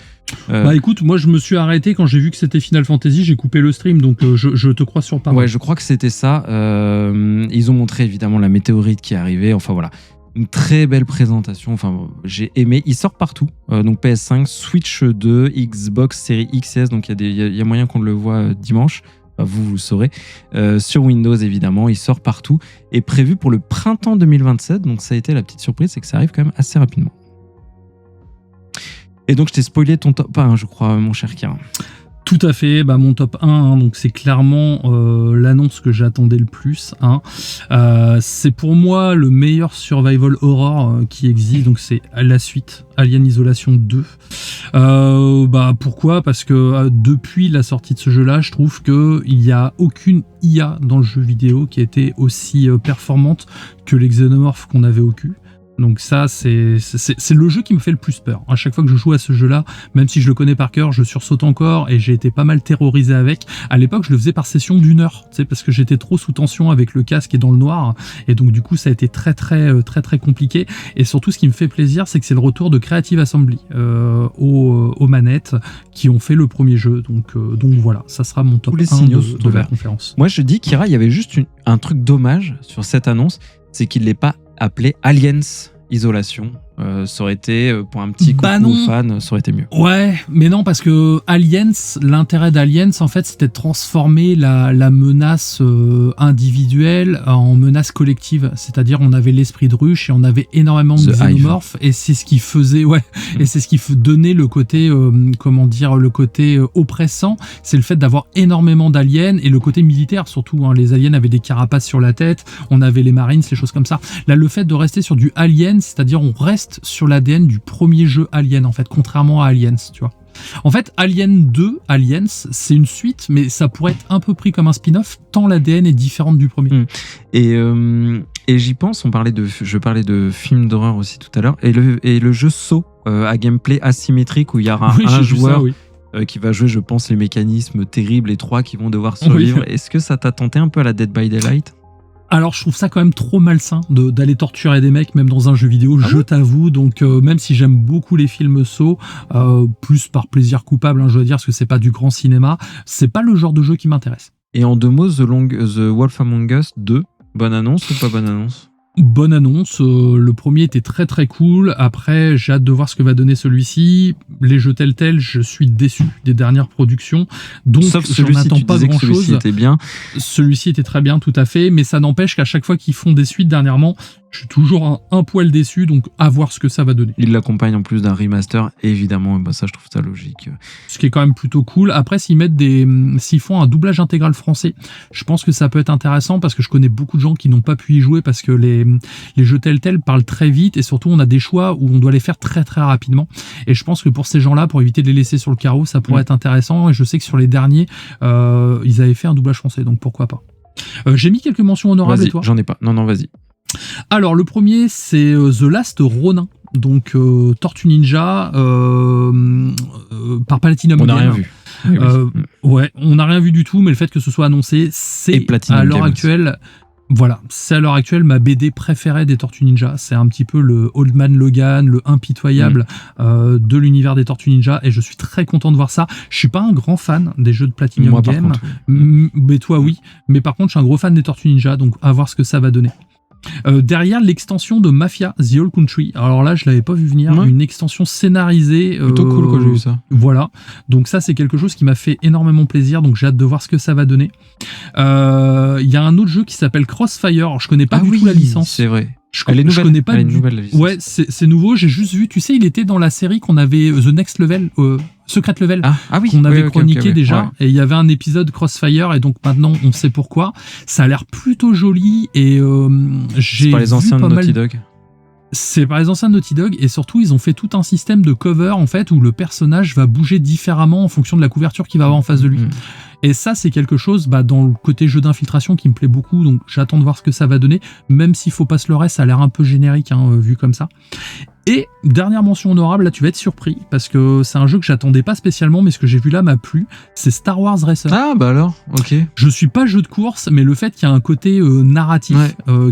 Écoute, moi je me suis arrêté quand j'ai vu que c'était Final Fantasy, j'ai coupé le stream, donc je te crois sur parole. Ouais, je crois que c'était ça. Ils ont montré évidemment la météorite qui est arrivée, enfin voilà. Une très belle présentation, enfin j'ai aimé. Il sort partout, donc PS5, Switch 2, Xbox Series XS, donc il y a moyen qu'on le voit dimanche, enfin, vous le saurez. Sur Windows évidemment, il sort partout, et prévu pour le printemps 2027, donc ça a été la petite surprise, c'est que ça arrive quand même assez rapidement. Et donc je t'ai spoilé ton top 1, je crois, mon cher Kieran. Tout à fait, mon top 1, hein, donc c'est clairement l'annonce que j'attendais le plus. Hein. C'est pour moi le meilleur survival horror qui existe, donc c'est la suite, Alien Isolation 2. Pourquoi ? Parce que depuis la sortie de ce jeu-là, je trouve qu'il n'y a aucune IA dans le jeu vidéo qui a été aussi performante que les xénomorphes qu'on avait au cul. Donc ça, c'est le jeu qui me fait le plus peur. À chaque fois que je joue à ce jeu-là, même si je le connais par cœur, je sursaute encore et j'ai été pas mal terrorisé avec. À l'époque, je le faisais par session d'1 heure, parce que j'étais trop sous tension avec le casque et dans le noir. Et donc du coup, ça a été très compliqué. Et surtout, ce qui me fait plaisir, c'est que c'est le retour de Creative Assembly aux manettes qui ont fait le premier jeu. Donc voilà, ça sera mon top 1 de la conférence. Moi, je dis, Kira, il y avait juste un truc dommage sur cette annonce, c'est qu'il l'ait pas appelé Aliens Isolation. Ça aurait été, pour un petit coucou aux fans, ça aurait été mieux. Ouais, mais non, parce que Aliens, l'intérêt d'Aliens, en fait, c'était de transformer la menace individuelle en menace collective. C'est-à-dire, on avait l'esprit de ruche et on avait énormément de xénomorphes, et c'est ce qui faisait, et c'est ce qui donnait le côté, le côté oppressant. C'est le fait d'avoir énormément d'aliens et le côté militaire, surtout. Hein, les aliens avaient des carapaces sur la tête, on avait les Marines, les choses comme ça. Là, le fait de rester sur du Alien, c'est-à-dire, on reste sur l'ADN du premier jeu Alien, en fait, contrairement à Aliens, tu vois. En fait, Alien 2, Aliens, c'est une suite, mais ça pourrait être un peu pris comme un spin-off, tant l'ADN est différente du premier. Et j'y pense, je parlais de films d'horreur aussi tout à l'heure, et le jeu Saw, à gameplay asymétrique, où il y aura un joueur qui va jouer, je pense, les mécanismes terribles, les 3 qui vont devoir survivre. Est-ce que ça t'a tenté un peu à la Dead by Daylight ? Alors, je trouve ça quand même trop malsain d'aller torturer des mecs, même dans un jeu vidéo, je t'avoue. Donc, même si j'aime beaucoup les films Saw, plus par plaisir coupable, hein, je veux dire, parce que c'est pas du grand cinéma, c'est pas le genre de jeu qui m'intéresse. Et en 2 mots, The Wolf Among Us 2, bonne annonce ou pas bonne annonce ? Bonne annonce, le premier était très cool. Après, j'ai hâte de voir ce que va donner celui-ci. Les jeux Telltale, je suis déçu des dernières productions, donc j'en attends pas grand-chose. Celui-ci était bien. Celui-ci était très bien, tout à fait, mais ça n'empêche qu'à chaque fois qu'ils font des suites dernièrement, je suis toujours un poil déçu, donc à voir ce que ça va donner. Il l'accompagne en plus d'un remaster, évidemment, et ça je trouve ça logique. Ce qui est quand même plutôt cool. Après, s'ils font un doublage intégral français, je pense que ça peut être intéressant, parce que je connais beaucoup de gens qui n'ont pas pu y jouer parce que les jeux Telltale parlent très vite, et surtout on a des choix où on doit les faire très rapidement. Et je pense que pour ces gens-là, pour éviter de les laisser sur le carreau, ça pourrait être intéressant. Et je sais que sur les derniers, ils avaient fait un doublage français, donc pourquoi pas. J'ai mis quelques mentions honorables, et toi ? J'en ai pas. Non, vas-y. Alors, le premier, c'est The Last Ronin. Donc, Tortue Ninja par Platinum Games. On n'a rien vu. Ouais, on n'a rien vu du tout, mais le fait que ce soit annoncé, c'est à l'heure actuelle... Voilà, c'est à l'heure actuelle ma BD préférée des Tortues Ninja. C'est un petit peu le Old Man Logan, le impitoyable de l'univers des Tortues Ninja, et je suis très content de voir ça. Je suis pas un grand fan des jeux de Platinum Games, mais toi oui. Mais par contre, je suis un gros fan des Tortues Ninja, donc à voir ce que ça va donner. Derrière, l'extension de Mafia The Old Country. Alors là, je l'avais pas vu venir. Une extension scénarisée. Plutôt cool quand j'ai vu ça. Voilà. Donc ça, c'est quelque chose qui m'a fait énormément plaisir. Donc j'ai hâte de voir ce que ça va donner. Il y a un autre jeu qui s'appelle Crossfire. Alors, je connais pas du tout la licence. C'est vrai. Je connais pas du tout. Ouais, c'est nouveau. J'ai juste vu. Tu sais, il était dans la série qu'on avait The Next Level. Secret Level, qu'on avait chroniqué déjà, ouais. Et il y avait un épisode Crossfire, et donc maintenant on sait pourquoi. Ça a l'air plutôt joli, et j'ai c'est pas les anciens de Naughty Dog. C'est par les anciens de Naughty Dog, et surtout ils ont fait tout un système de cover en fait où le personnage va bouger différemment en fonction de la couverture qu'il va avoir en face de lui. Et ça, c'est quelque chose dans le côté jeu d'infiltration qui me plaît beaucoup, donc j'attends de voir ce que ça va donner, même s'il faut pas se leurrer, ça a l'air un peu générique vu comme ça. Et dernière mention honorable, là tu vas être surpris, parce que c'est un jeu que j'attendais pas spécialement, mais ce que j'ai vu là m'a plu, c'est Star Wars Racer. Ah bah alors, ok. Je suis pas jeu de course, mais le fait qu'il y a un côté narratif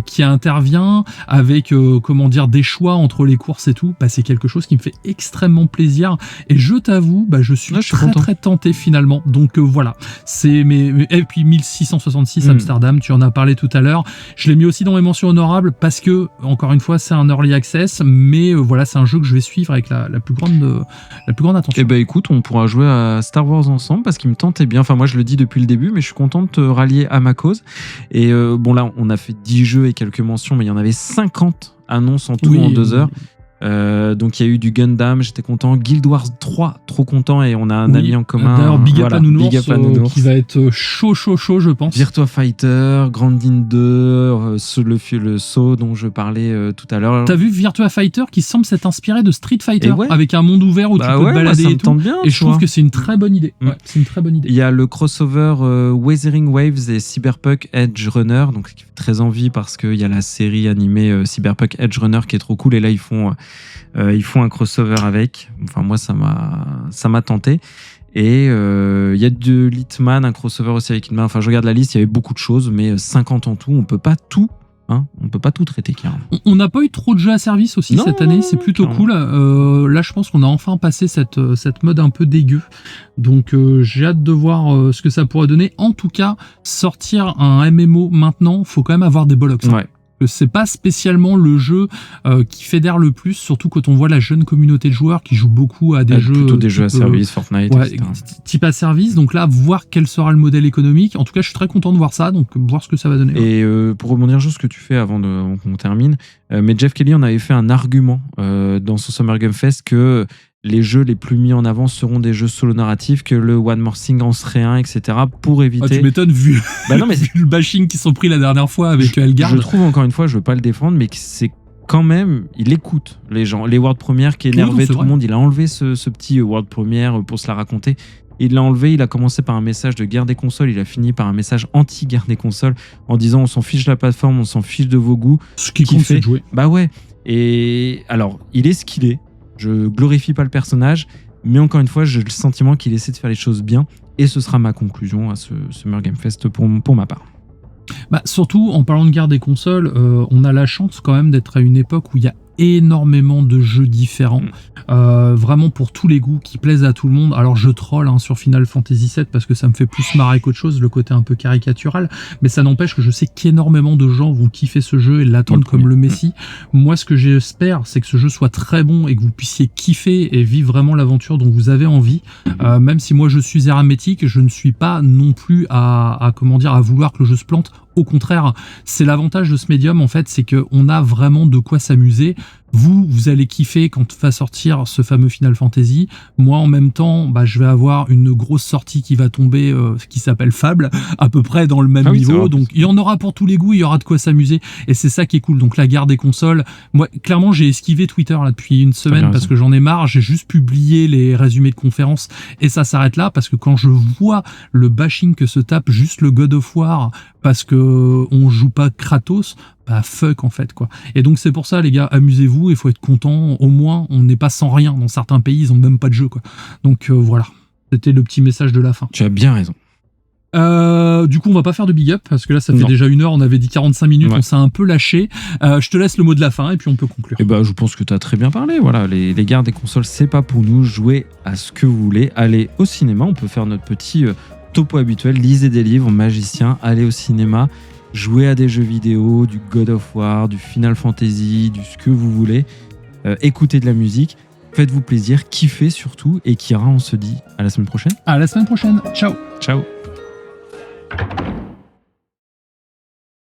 qui intervient avec des choix entre les courses et tout, c'est quelque chose qui me fait extrêmement plaisir, et je t'avoue, je suis très tenté finalement. Donc voilà, et puis 1666 Amsterdam, tu en as parlé tout à l'heure, je l'ai mis aussi dans mes mentions honorables parce que encore une fois c'est un early access, mais voilà, c'est un jeu que je vais suivre avec la plus grande attention. Et écoute, on pourra jouer à Star Wars ensemble, parce qu'il me tentait bien. Enfin, moi je le dis depuis le début, mais je suis content de te rallier à ma cause. Et là on a fait 10 jeux et quelques mentions, mais il y en avait 50 annonces en tout en 2 heures. Donc il y a eu du Gundam, j'étais content. Guild Wars 3, trop content, et on a un ami en commun. D'ailleurs, Big Up voilà, à Nounours, Big Up à Nounours. qui va être chaud, je pense. Virtua Fighter, Grandin 2, le saut dont je parlais tout à l'heure. T'as vu Virtua Fighter qui semble s'être inspiré de Street Fighter, ouais. avec un monde ouvert où tu peux te balader ça et me tout. tente bien, Et je trouve que c'est une très bonne idée. Mm. Ouais, c'est une très bonne idée. Il y a le crossover Wuthering Waves et Cyberpunk Edge Runner, donc qui fait très envie parce qu'il y a la série animée Cyberpunk Edge Runner qui est trop cool, et là ils font un crossover avec. Enfin moi ça m'a tenté. Et il y a de Hitman, un crossover aussi avec Hitman. Enfin je regarde la liste, il y avait beaucoup de choses, mais 50 en tout, on peut pas tout. On peut pas tout traiter, carrément. On n'a pas eu trop de jeux à service aussi cette année, c'est plutôt cool. Là, je pense qu'on a enfin passé cette mode un peu dégueu. Donc, j'ai hâte de voir ce que ça pourrait donner. En tout cas, sortir un MMO maintenant, faut quand même avoir des bollocks. Ouais. C'est pas spécialement le jeu qui fédère le plus, surtout quand on voit la jeune communauté de joueurs qui joue beaucoup à des jeux. Plutôt des jeux à service, Fortnite, ouais, etc. Type à service. Donc là, voir quel sera le modèle économique. En tout cas, je suis très content de voir ça, donc voir ce que ça va donner. Et pour rebondir sur ce que tu fais avant qu'on termine, mais Jeff Kelly en avait fait un argument dans son Summer Game Fest que les jeux les plus mis en avant seront des jeux solo narratifs, que le One More Thing en serait un, etc. pour éviter... Ah, tu m'étonnes, vu, non, mais vu le bashing qu'ils sont pris la dernière fois avec Elgard. Je trouve, encore une fois, je veux pas le défendre, mais que c'est quand même... Il écoute les gens. Les World Premiere qui énervaient tout le monde, il a enlevé ce petit World Premiere pour se la raconter. Il l'a enlevé, il a commencé par un message de guerre des consoles, il a fini par un message anti-guerre des consoles, en disant on s'en fiche de la plateforme, on s'en fiche de vos goûts. Ce qui compte, c'est de jouer. Bah ouais. Et alors, il est ce qu'il est. Je glorifie pas le personnage, mais encore une fois, j'ai le sentiment qu'il essaie de faire les choses bien, et ce sera ma conclusion à ce Summer Game Fest pour ma part. Bah, surtout, en parlant de guerre des consoles, on a la chance quand même d'être à une époque où il y a énormément de jeux différents, vraiment pour tous les goûts, qui plaisent à tout le monde. Alors je troll sur Final Fantasy VII parce que ça me fait plus marrer qu'autre chose, le côté un peu caricatural, mais ça n'empêche que je sais qu'énormément de gens vont kiffer ce jeu et l'attendre comme le Messie. Moi, ce que j'espère, c'est que ce jeu soit très bon et que vous puissiez kiffer et vivre vraiment l'aventure dont vous avez envie. Même si moi je suis hermétique, je ne suis pas non plus à vouloir que le jeu se plante. Au contraire, c'est l'avantage de ce médium, en fait, c'est qu'on a vraiment de quoi s'amuser. Vous allez kiffer quand va sortir ce fameux Final Fantasy. Moi, en même temps, je vais avoir une grosse sortie qui va tomber, qui s'appelle Fable, à peu près dans le même niveau. Donc, il y en aura pour tous les goûts, il y aura de quoi s'amuser. Et c'est ça qui est cool. Donc, la guerre des consoles. Moi, clairement, j'ai esquivé Twitter là depuis une semaine parce que j'en ai marre. J'ai juste publié les résumés de conférences et ça s'arrête là parce que quand je vois le bashing que se tape juste le God of War parce que on joue pas Kratos, fuck en fait quoi. Et donc c'est pour ça les gars, amusez-vous, il faut être content, au moins on n'est pas sans rien. Dans certains pays ils ont même pas de jeu quoi. Donc voilà, c'était le petit message de la fin. Tu as bien raison. Du coup on va pas faire de big up parce que là ça fait déjà 1 heure, on avait dit 45 minutes, on s'est un peu lâché. Je te laisse le mot de la fin et puis on peut conclure. Et je pense que tu as très bien parlé. Voilà, les guerres des consoles c'est pas pour nous, jouez à ce que vous voulez, allez au cinéma, on peut faire notre petit topo habituel, lisez des livres, magicien, allez au cinéma, jouez à des jeux vidéo, du God of War, du Final Fantasy, du ce que vous voulez, écoutez de la musique, faites-vous plaisir, kiffez surtout, et Kira, on se dit à la semaine prochaine. À la semaine prochaine, ciao. Ciao.